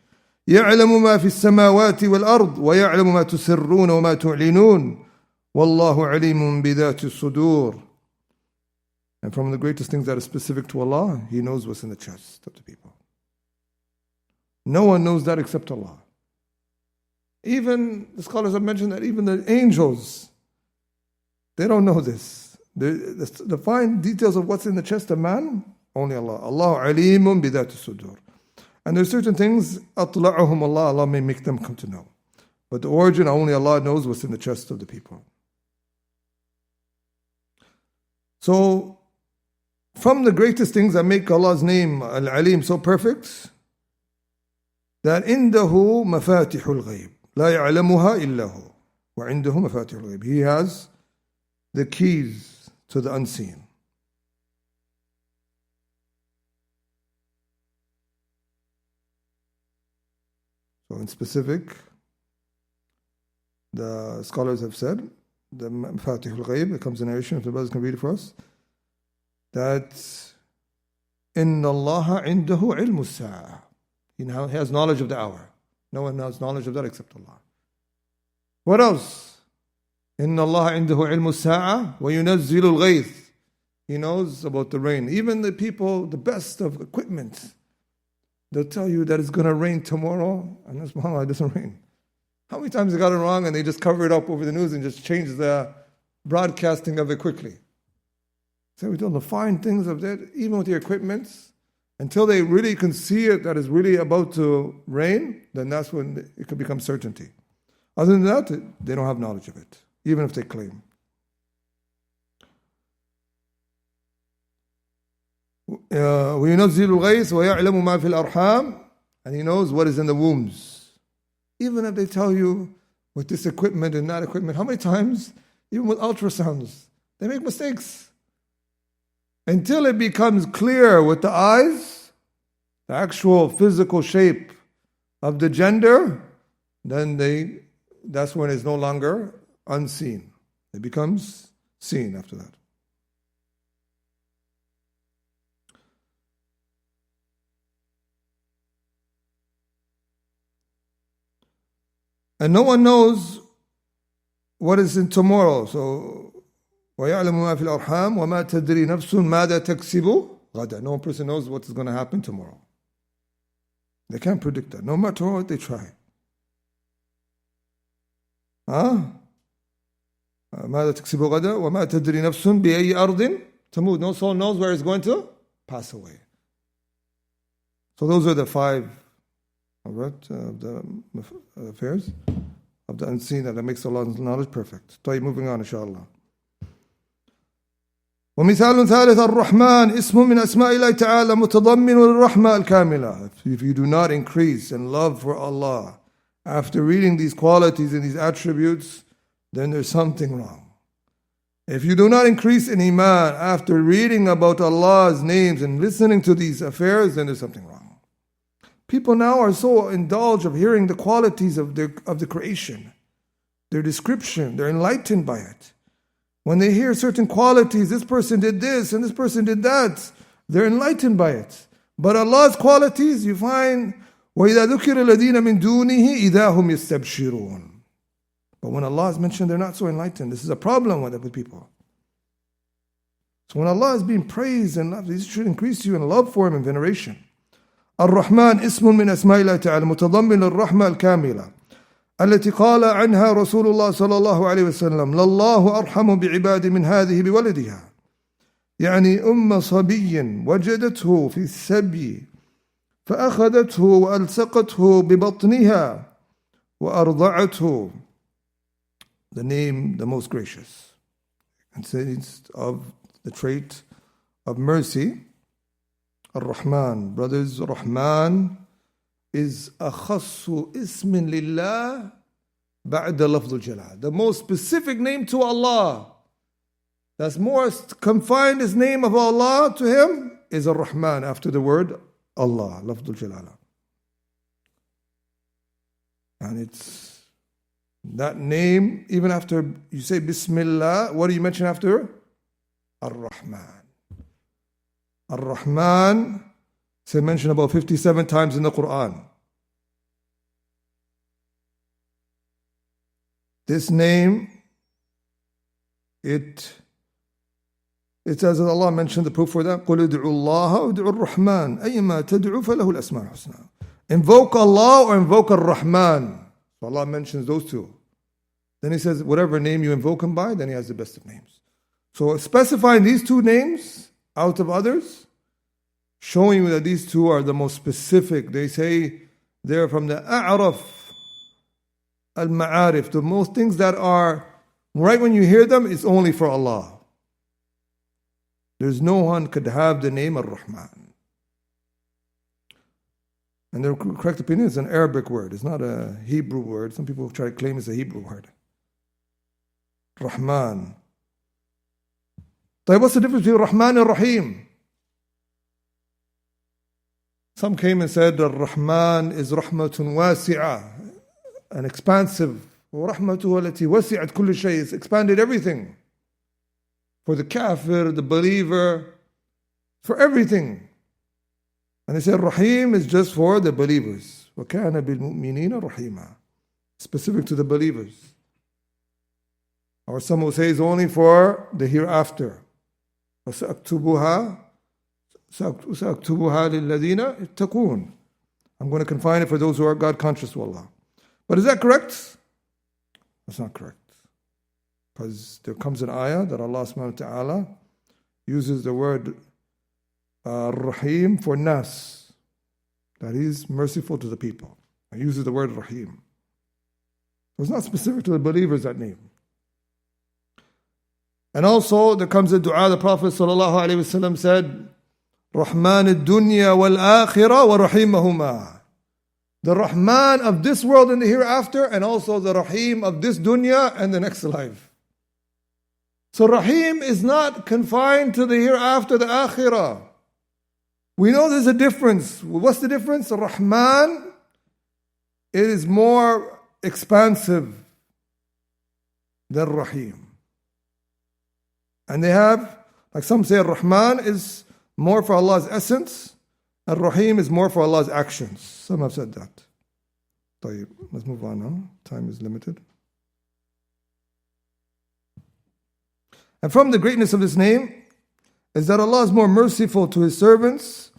يعلم ما في السماوات والأرض ويعلم ما تسرون وما تعلنون والله عليم بذات الصدور. And from the greatest things that are specific to Allah, He knows what's in the chest of the people. No one knows that except Allah. Even the scholars have mentioned that even the angels, they don't know this. The fine details of what's in the chest of man, only Allah. Allah alimun bidhat sudur. And there's certain things, atla'ahum Allah, Allah may make them come to know. But the origin, only Allah knows what's in the chest of the people. So, from the greatest things that make Allah's name Al-Alim so perfect, that indahu mafatihul ghayb la ya'lamuha illahu wa indahu mafatihul ghayb. He has the keys to the unseen. So in specific, the scholars have said, the mafatihul ghayb, it comes in narration, if the brothers can read it for us, that إِنَّ اللَّهَ عِنْدَهُ عِلْمُ السَّاعَةِ. He has knowledge of the hour. No one has knowledge of that except Allah. What else? إِنَّ اللَّهَ عِنْدَهُ عِلْمُ السَّاعَةِ وَيُنَزِّلُ الْغَيْثِ. He knows about the rain. Even the people, the best of equipment, they'll tell you that it's going to rain tomorrow, and subhanAllah, it doesn't rain. How many times they got it wrong and they just cover it up over the news and just change the broadcasting of it quickly? So we don't know the fine things of that, even with your equipment, until they really can see it that it's really about to rain, then that's when it could become certainty. Other than that, they don't have knowledge of it, even if they claim. وَيُنَزِّلُ الْغَيْثِ وَيَعْلَمُ مَا فِي الْأَرْحَامِ. And He knows what is in the wombs. Even if they tell you with this equipment and that equipment, how many times, even with ultrasounds, they make mistakes. Until it becomes clear with the eyes, the actual physical shape of the gender, then that's when it's no longer unseen. It becomes seen after that. And no one knows what is in tomorrow. So, وَيَعْلَمُ مَا فِي الْأَرْحَامِ وَمَا تَدْرِي نَفْسٌ مَاذَا تَكْسِبُ غَدًا. No one person knows what is going to happen tomorrow. They can't predict that, no matter what they try. ماذا تكسب غدا وما تدري نفس بأي أرض Tamud. No soul knows where it's going to pass away. So those are the 5 of the affairs of the unseen that makes Allah's knowledge perfect. Moving on, inshallah. ومثال ثالث الرحمن اسم من أسماء الله تعالى متضمن للرحمة الكاملة. If you do not increase in love for Allah after reading these qualities and these attributes, then there's something wrong. If you do not increase in Iman after reading about Allah's names and listening to these affairs, then there's something wrong. People now are so indulged of hearing the qualities of the creation, their description, they're enlightened by it. When they hear certain qualities, this person did this and this person did that, they're enlightened by it. But Allah's qualities, you find, وَإِذَا ذُكِرَ الَّذِينَ مِن دُونِهِ إِذَا هُمْ يَسْتَبْشِرُونَ. But when Allah is mentioned, they're not so enlightened. This is a problem with people. So when Allah is being praised and loved, this should increase you in love for Him and veneration. الرحمن اسم من أسماء الله تعالى متضمن للرحمة الكاملة التي قال عنها رسول الله صلى الله عليه وسلم لله أرحم بعباد من هذه بولدها. يعني صبي وجدته في السبي فأخذته وألصقته ببطنها وأرضعته. The name, the most gracious, consists of the trait of mercy. Ar-Rahman, brothers, Rahman is أخص اسم لله بعد لفظ الجلال. The most specific name to Allah, that's more confined as name of Allah to Him, is Ar-Rahman after the word Allah, لفظ الجلال. And it's that name, even after you say Bismillah, what do you mention after? Ar-Rahman. Ar-Rahman is mentioned about 57 times in the Quran. This name, it says that Allah mentioned the proof for that. قُلْ ادْعُوا اللَّهَ وَادْعُوا الرَّحْمَنَ أَيَّمَا تَدْعُوا فَلَهُ الْأَسْمَاءُ الْحُسْنَى. Invoke Allah or invoke Ar-Rahman. So Allah mentions those two. Then He says, whatever name you invoke Him by, then He has the best of names. So specifying these two names out of others, showing you that these two are the most specific. They say they're from the A'raf, Al-Ma'arif, the most things that are, right when you hear them, it's only for Allah. There's no one could have the name Ar-Rahman. And the correct opinion is an Arabic word. It's not a Hebrew word. Some people try to claim it's a Hebrew word. Rahman. What's the difference between Rahman and Rahim? Some came and said that Rahman is rahmatun wasi'ah, an expansive. وَرَحْمَتُهُ الَّتِي وَسِعَتْ كُلِّ شَيْءٍ, it's expanded everything. For the kafir, the believer, for everything. And they said Rahim is just for the believers. وَكَانَ بِالْمُؤْمِنِينَ رَحِيمًا, specific to the believers. Or some will say it's only for the hereafter. وَسَأَكْتُبُهَا لِلَّذِينَ اتَّقُونَ. I'm going to confine it for those who are God conscious to Allah. But is that correct? That's not correct. Because there comes an ayah that Allah subhanahu wa ta'ala uses the word Rahim for Nas, that He is merciful to the people. He uses the word Rahim. So it's not specific to the believers, that name. And also there comes a dua, the Prophet sallallahu alaihi wasallam said, Rahman ad-dunya wal-akhirah wa rahimahuma. The Rahman of this world and the hereafter, and also the Rahim of this dunya and the next life. So Rahim is not confined to the hereafter, the akhirah. We know there's a difference. What's the difference? Rahman, it is more expansive than Rahim. And they have, like some say, Rahman is more for Allah's essence, and Rahim is more for Allah's actions. Some have said that. Let's move on now. Time is limited. And from the greatness of this name is that Allah is more merciful to His servants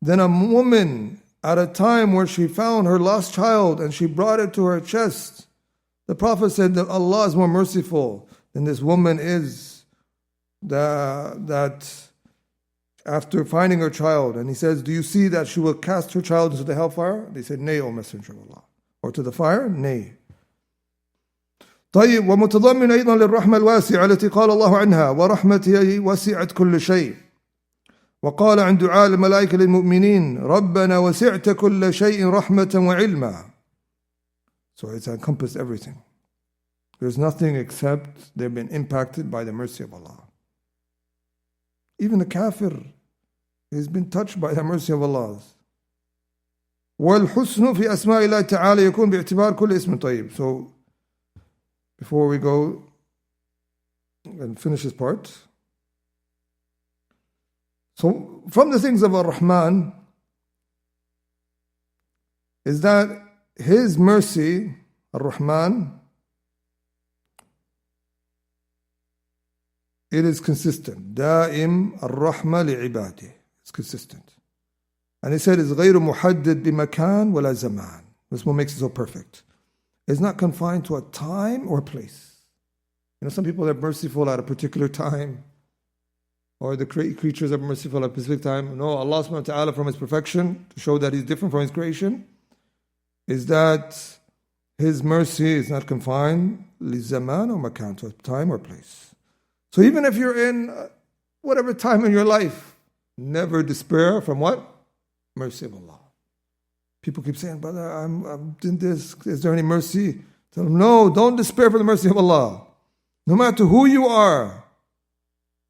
than a woman at a time where she found her lost child and she brought it to her chest. The Prophet said that Allah is more merciful than this woman is that after finding her child, and he says, do you see that she will cast her child into the hellfire? They said, nay, O Messenger of Allah. Or to the fire? Nay. طيب ومتضمن أيضا للرحمة الواسعة التي قال الله عنها ورحمتي وسعت كل شيء وقال عن دعاء الملائكة للمؤمنين ربنا وسعت كل شيء رحمة وعلما. So it's encompassed everything. There's nothing except they've been impacted by the mercy of Allah. Even the kafir has been touched by the mercy of Allah. والحسن في أسماء الله تعالى يكون باعتبار كل اسم طيب. So before we go and finish this part, so from the things of Ar-Rahman is that His mercy, Ar-Rahman, it is consistent. دائم الرحمة لعباده. It's consistent. And he said it's غير محدد بمكان ولا زمان. This one makes it so perfect. It's not confined to a time or place. You know, some people are merciful at a particular time, or the creatures are merciful at a specific time. No, Allah subhanahu wa ta'ala, from His perfection, to show that He's different from His creation, is that His mercy is not confined لزمان or makan, to a time or place. So even if you're in whatever time in your life, never despair from what? Mercy of Allah. People keep saying, brother, I'm doing this. Is there any mercy? Tell them, no, don't despair for the mercy of Allah. No matter who you are,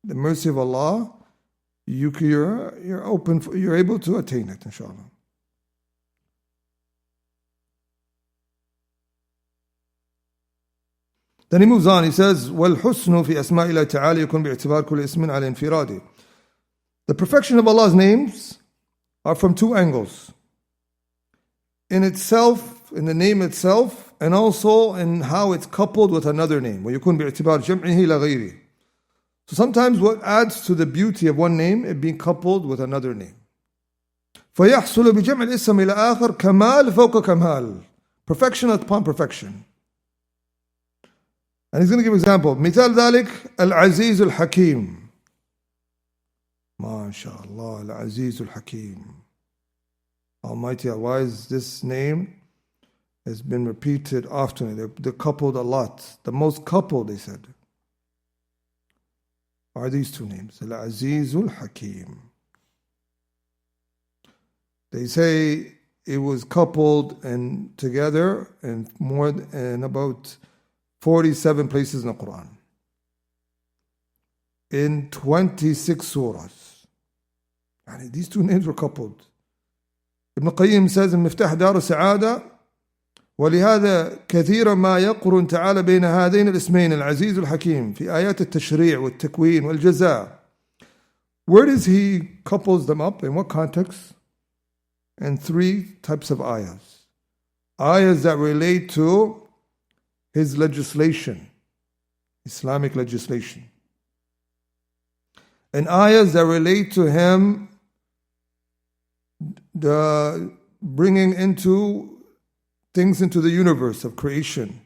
the mercy of Allah, you're open, you're able to attain it, inshallah. Then he moves on, he says, وَالْحُسْنُ فِي أَسْمَاءِ اللَّهِ تَعَالَى يَكُنْ بِاعْتِبَارِ كُلِّ اسْمٍ عَلَى انْفِرَادِ. The perfection of Allah's names are from two angles. In itself, in the name itself, and also in how it's coupled with another name. وَيَكُنْ بِاعْتِبَارِ جَمْعِهِ لَغَيْرِهِ. So sometimes what adds to the beauty of one name is being coupled with another name. فَيَحْصُلُ بِجَمْعِ الْإِسْمِ إِلَى آخَرْ كَمَالْ فَوْقَ كَمَالْ. Perfection upon perfection. And he's going to give an example. مثال ذلك العزيز الحكيم. ما شاء الله العزيز الحكيم. Almighty, why is this name has been repeated often? They're coupled a lot. The most coupled, they said, are these two names. Al-Aziz al-Hakim. They say it was coupled and together in about 47 places in the Quran. In 26 surahs. And these two names were coupled. Ibn Qayyim says in مفتاح دار السعادة ولهذا كثيرا ما يقرن تعالى بين هذين الاسمين العزيز الحكيم في آيات التشريع والتكوين والجزاء. Where does he couples them up? In what context? In three types of ayahs. Ayahs that relate to his legislation, Islamic legislation. And ayahs that relate to him the bringing into things into the universe of creation.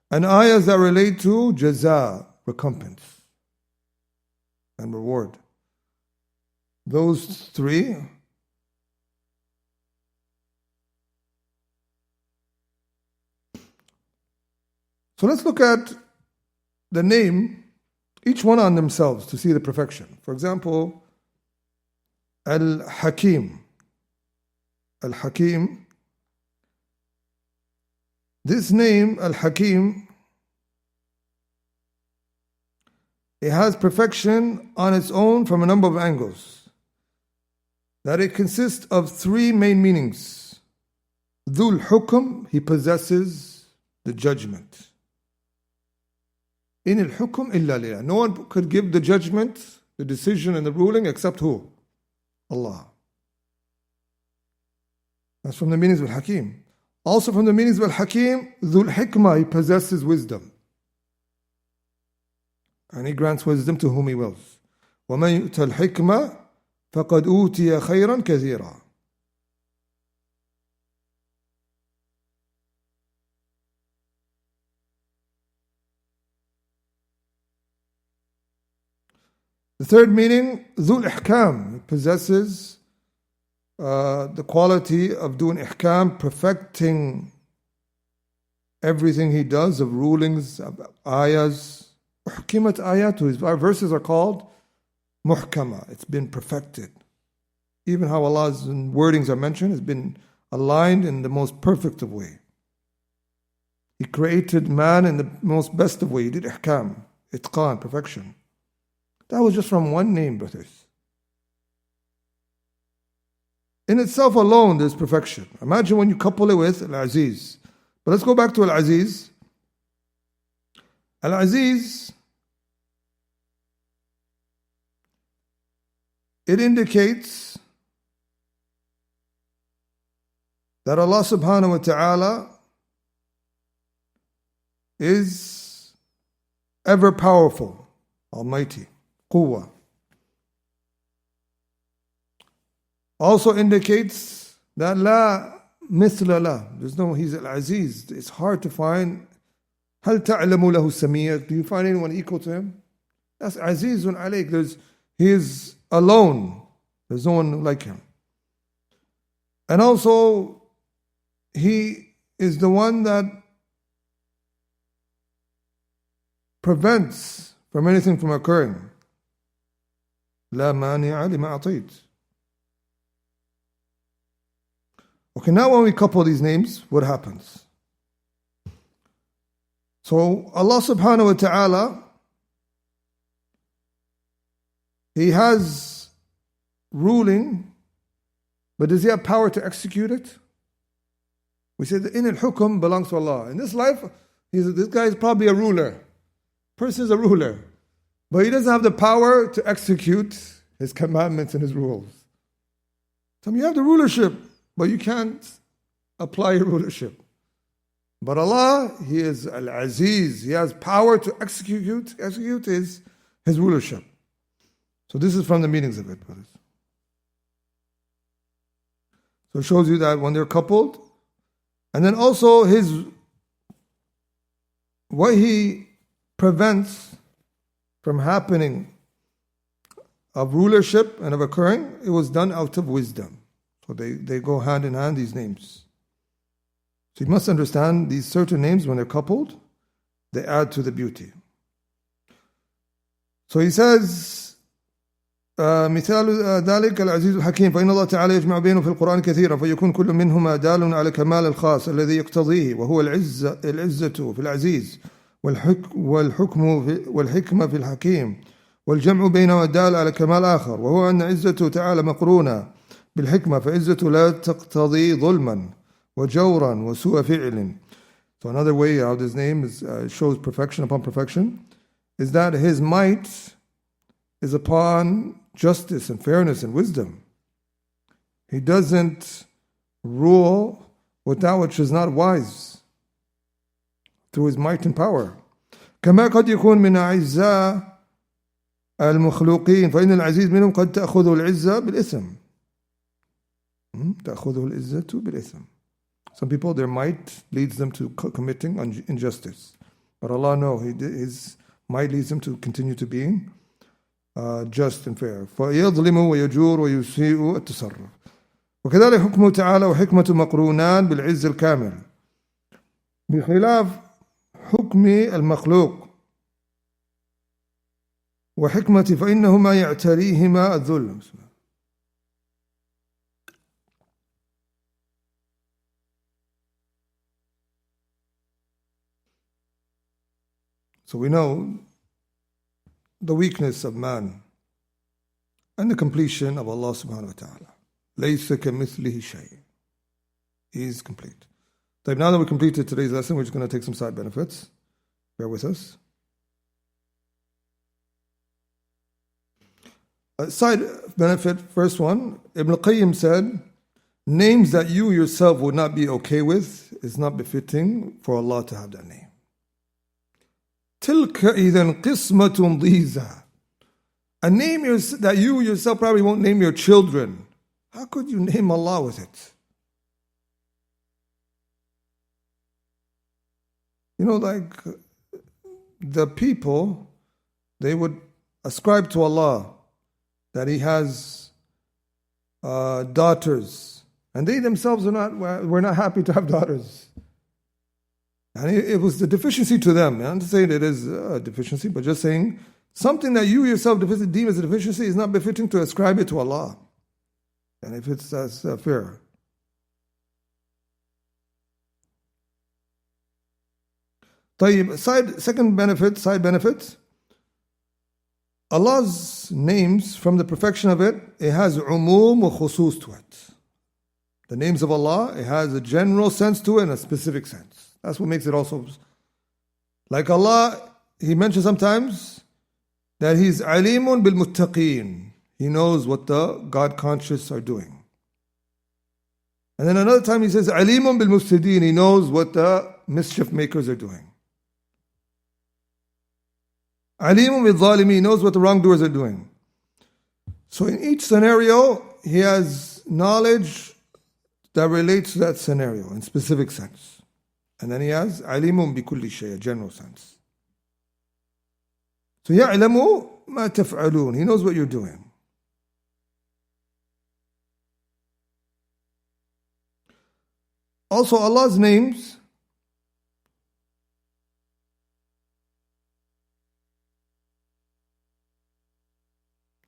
And ayahs that relate to jaza, recompense and reward. Those three so let's look at the name, each one on themselves to see the perfection. For example, Al-Hakim. Al-Hakim. This name, Al-Hakim, it has perfection on its own from a number of angles. That it consists of three main meanings. Dhul Hukm, he possesses the judgment. In al-Hukm illa lillah. No one could give the judgment, the decision and the ruling except who? Allah. That's from the meanings of Al-Hakim. Also from the meanings of Al-Hakim, Dhul Hikmah, he possesses wisdom. And he grants wisdom to whom he wills. وَمَنْ يُؤْتَ الْحِكْمَةَ فَقَدْ أُوتِيَ خَيْرًا كَثِيرًا. The third meaning, ذو الإحكام. It possesses the quality of doing ihkam, perfecting everything he does of rulings, of ayahs. أحكمت آياته. His verses are called muhkama. It's been perfected. Even how Allah's wordings are mentioned has been aligned in the most perfect of way. He created man in the most best of way. He did ihkam, itqan, perfection. That was just from one name, brothers. In itself alone, there's perfection. Imagine when you couple it with Al-Aziz. But let's go back to Al-Aziz. Al-Aziz, it indicates that Allah subhanahu wa ta'ala is ever powerful, almighty, quwwah. Also indicates that la مثل له. There's no, he's Al-Aziz. It's hard to find. هل تعلم له سمية? Do you find anyone equal to him? That's Azizun alayk. He is alone. There's no one like him. And also, he is the one that prevents from anything from occurring. لا مانع لما أعطيت. Okay, now when we couple these names, what happens? So Allah subhanahu wa ta'ala, He has ruling, but does He have power to execute it? We say the in al-hukm belongs to Allah. In this life, this guy is probably a ruler. Person is a ruler. But he doesn't have the power to execute His commandments and His rules. So you have the rulership, but you can't apply your rulership. But Allah, He is Al-Aziz. He has power to execute His rulership. So this is from the meanings of it, brothers. So it shows you that when they're coupled, and then also what He prevents from happening of rulership and of occurring, it was done out of wisdom. So they go hand in hand, these names. So you must understand these certain names, when they're coupled, they add to the beauty. So he says, مثال ذلك العزيز الحكيم فإن الله تعالى يجمع بينه في القرآن كثيرا فيكون كل منهما دال على كمال الخاص الذي يقتضيه وهو العزة في العزيز والحكمة في الحكيم والجمع بينهما دال على كمال آخر وهو أن عزته تعالى مقرونة بالحكمة فعزته لا تقتضي ظلما وجورا وسوء فعل. So another way how this name shows perfection upon perfection is that His might is upon justice and fairness and wisdom. He doesn't rule with that which is not wise through His might and power. كما قد يكون من أعزاء المخلوقين فإن العزيز منهم قد تأخذه العزة بالإثم. تأخذه العزة بالإثم. Some people, their might leads them to committing injustice. But Allah, no, His might leads them to continue to being just and fair. فيظلم ويجور ويسيء التصرف. وكذلك حكمه تعالى وحكمة مقرونان بالعز الكامل بخلاف حكم المخلوق وحكمة فإنهما يعتريهما الذل. So we know the weakness of man and the completion of Allah subhanahu wa ta'ala. لَيْسَ كَمِثْلِهِ شَيْءٍ. He is complete. So now that we completed today's lesson, we're just going to take some side benefits. Bear with us. A side benefit, first one, Ibn Qayyim said, names that you yourself would not be okay with is not befitting for Allah to have that name. تِلْكَ إِذًا قِسْمَةٌ ضِيزَةٌ. A name that you yourself probably won't name your children. How could you name Allah with it? You know, like the people, they would ascribe to Allah that He has daughters, and they themselves were not happy to have daughters. And it was the deficiency to them. I'm not saying it is a deficiency, but just saying something that you yourself deem as a deficiency is not befitting to ascribe it to Allah. And if it's as fair. Side benefit. Allah's names, from the perfection of it, it has umum wa khusus to it. The names of Allah, it has a general sense to it and a specific sense. That's what makes it also. Like Allah, He mentions sometimes that He's alimun bil muttaqeen. He knows what the God conscious are doing. And then another time He says alimun bil mufsideen. He knows what the mischief makers are doing. Alimun bil zalimin. He knows what the wrongdoers are doing. So in each scenario, He has knowledge that relates to that scenario in specific sense. And then He has alimun bi kulli shay, a general sense. So ya'lamu ma taf'alun. He knows what you're doing. Also, Allah's names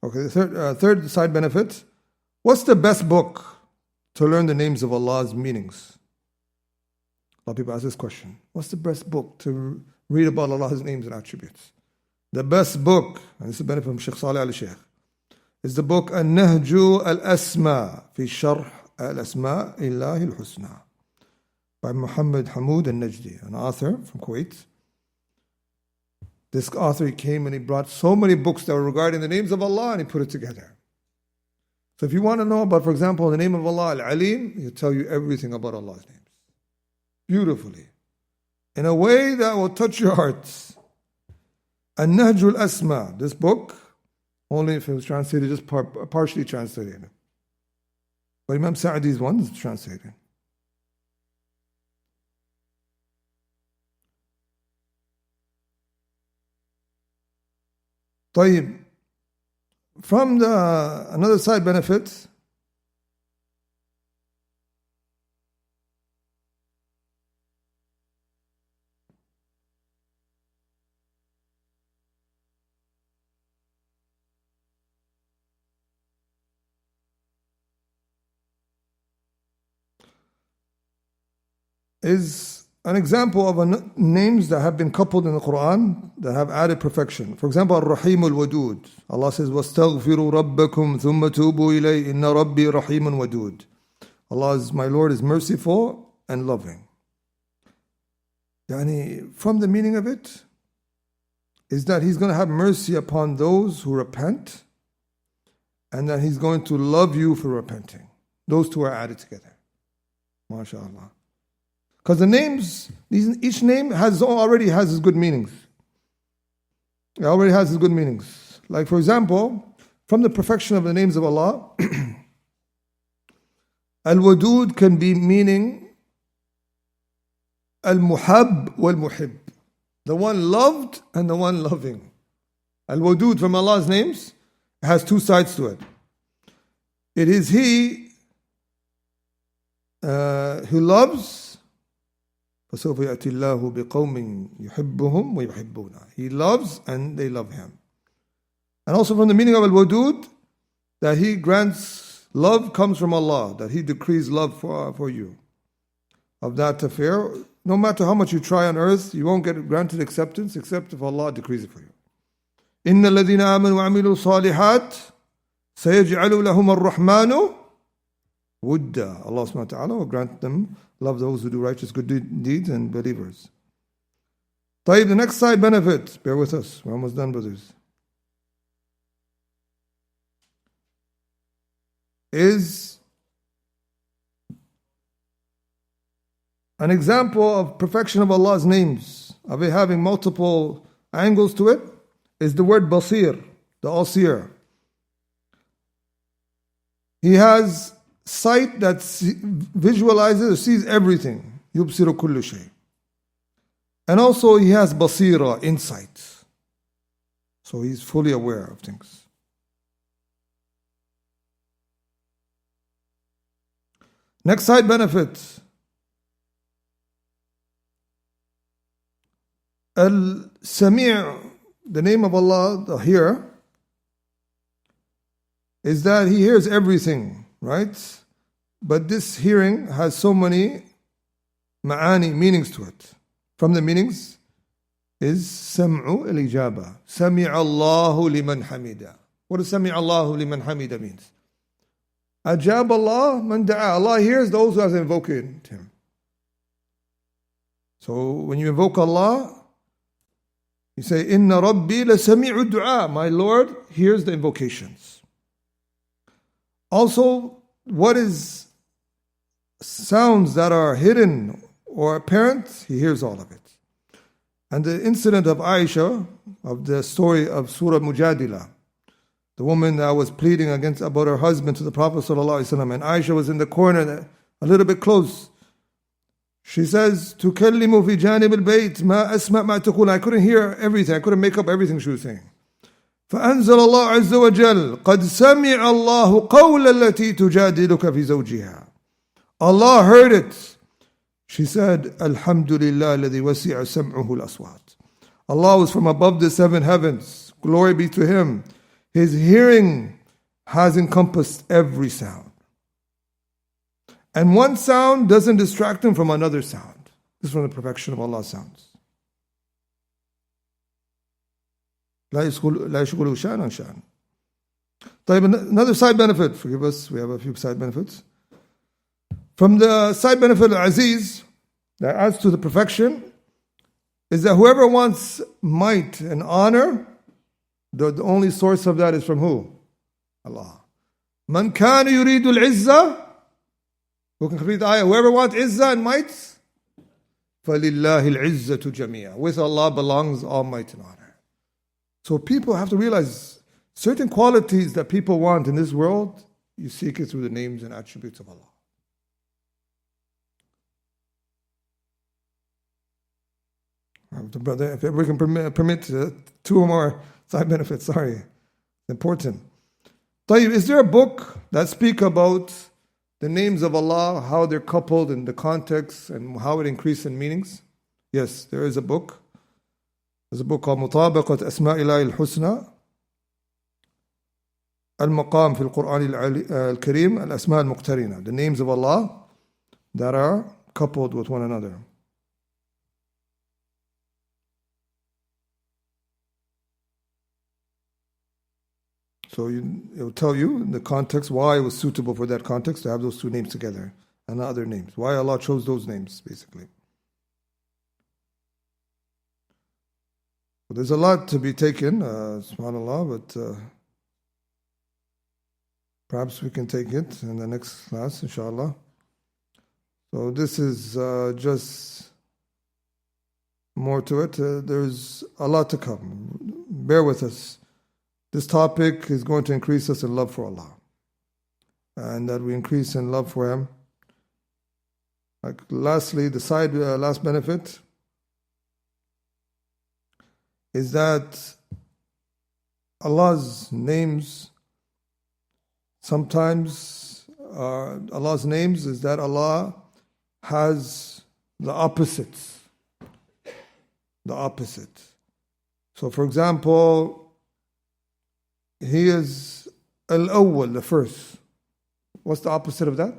okay, the third side benefit. What's the best book to learn the names of Allah's meanings? A lot of people ask this question. What's the best book to read about Allah's names and attributes? The best book, and this is a benefit from Shaykh Salih al-Shaykh, is the book An-Nahju al-Asma fi Sharh al-Asma Illahi al-Husna by Muhammad Hamoud al-Najdi, an author from Kuwait. This author, he came and he brought so many books that were regarding the names of Allah and he put it together. So if you want to know about, for example, the name of Allah, Al-Alim, he'll tell you everything about Allah's names. Beautifully. In a way that will touch your hearts. An-Nahju al-Asma, this book, only if it was translated, just partially translated. But Imam Sa'di's one is translated. طيب. From another side benefit, is an example of names that have been coupled in the Quran that have added perfection. For example, Ar-Rahim al-Wadud. Allah says, وَاسْتَغْفِرُوا رَبَّكُمْ ثُمَّ تُوبُوا إِلَيْهِ إِنَّ رَبِّي رَحِيمٌ وَدُودٌ. Allah is, my Lord is merciful and loving. From the meaning of it is that He's going to have mercy upon those who repent and that He's going to love you for repenting. Those two are added together. MashaAllah. Because the names, each name already has its good meanings. It already has its good meanings. Like for example, from the perfection of the names of Allah, Al-Wadud can be meaning Al-Muhab wal-Muhib. The one loved and the one loving. Al-Wadud from Allah's names has two sides to it. It is He who loves. فَسَوْفَ يَأْتِي اللَّهُ بِقَوْمٍ يُحِبُّهُمْ وَيُحِبُّونَ. He loves and they love Him. And also from the meaning of Al-Wadud, that He grants love comes from Allah, that He decrees love for you. Of that affair, no matter how much you try on earth, you won't get granted acceptance except if Allah decrees it for you. إِنَّ الَّذِينَ آمَنُوا وَعَمِلُوا صَالِحَاتٍ سَيَجْعَلُ لَهُمَ الرَّحْمَنُ وُدًّا. Allah subhanahu wa ta'ala will grant them love those who do righteous good deeds and believers. طيب, the next side benefit, bear with us, we're almost done, brothers, is an example of perfection of Allah's names, of it having multiple angles to it, is the word Basir, the all-seer. He has sight that visualizes or sees everything. يُبْصِرُ كُلُّ شَيْءٍ. And also He has basira, insight. So He's fully aware of things. Next side benefit. Al-Sami', the name of Allah, the hearer, is that He hears everything, right? But this hearing has so many ma'ani, meanings to it. From the meanings is Sam'u al-Ijaba. Sami'a Allahu liman hamida. What does Sami'a Allahu liman hamida means? Ajab Allah man da'a. Allah hears those who have invoked Him. So when you invoke Allah, you say, Inna Rabbi la sami'u du'a. My Lord hears the invocations. Also, what is sounds that are hidden or apparent, He hears all of it. And the incident of Aisha, of the story of Surah Mujadila, the woman that was pleading about her husband to the Prophet ﷺ, and Aisha was in the corner, a little bit close. She says, تُكَلِّمُ فِي جَانِبِ الْبَيْتِ مَا أَسْمَعْ مَا تَقُولُ. I couldn't hear everything. I couldn't make up everything she was saying. فأنزل الله عز وجل قد سمع الله قول التي تجادلك في زوجها. Allah heard it. She said, Alhamdulillah الذي وسع سمعه الأصوات. Allah was from above the seven heavens. Glory be to Him. His hearing has encompassed every sound. And one sound doesn't distract Him from another sound. This is from the perfection of Allah's sounds. لا يشغل شأن عن شأن. Another side benefit, forgive us, we have a few side benefits. From the side benefit of Aziz, that adds to the perfection, is that whoever wants might and honor, the only source of that is from who? Allah. Man kana yuridu al-izza, who can complete the ayah, whoever wants izzah and might, فَلِلَّهِ الْعِزَّةُ جَمِيعًا. With Allah belongs all might and honor. So people have to realize certain qualities that people want in this world, you seek it through the names and attributes of Allah. Brother, if we can permit two or more side benefits, sorry, it's important. طيب, is there a book that speaks about the names of Allah, how they're coupled in the context and how it increases in meanings? Yes, there is a book. There's a book called مطابقة أسماء الله الحسنى المقام في القرآن الكريم الأسماء المقترنة. The names of Allah that are coupled with one another. So it will tell you in the context why it was suitable for that context to have those two names together and not other names. Why Allah chose those names, basically. Well, there's a lot to be taken, subhanAllah, but perhaps we can take it in the next class, inshallah. So this is just more to it. There's a lot to come. Bear with us. This topic is going to increase us in love for Allah. And that we increase in love for Him. Lastly, the last benefit is that Allah's names, sometimes Allah's names is that Allah has the opposites. The opposite. So for example, He is Al-Awwal, the first. What's the opposite of that?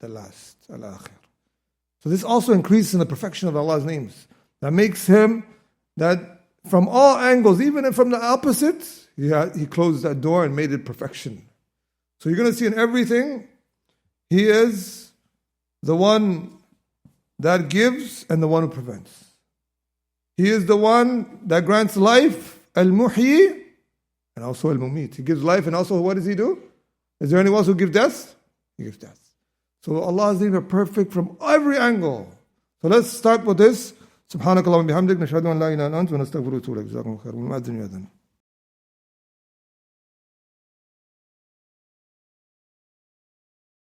The last, Al-Akhir. So this also increases in the perfection of Allah's names. That makes Him that from all angles, even from the opposites, He closed that door and made it perfection. So you're going to see in everything, He is the one that gives and the one who prevents. He is the one that grants life, Al-Muhyi, and also Al-Mumit. He gives life and also what does He do? Is there anyone else who gives death? He gives death. So Allah's names are perfect from every angle. So let's start with this. سبحانك اللهم وبحمدك نشهد أن لا إله إلا أنت ونستغفرك ونتوب إليك. جزاكم الله خير. والمؤذن يؤذن.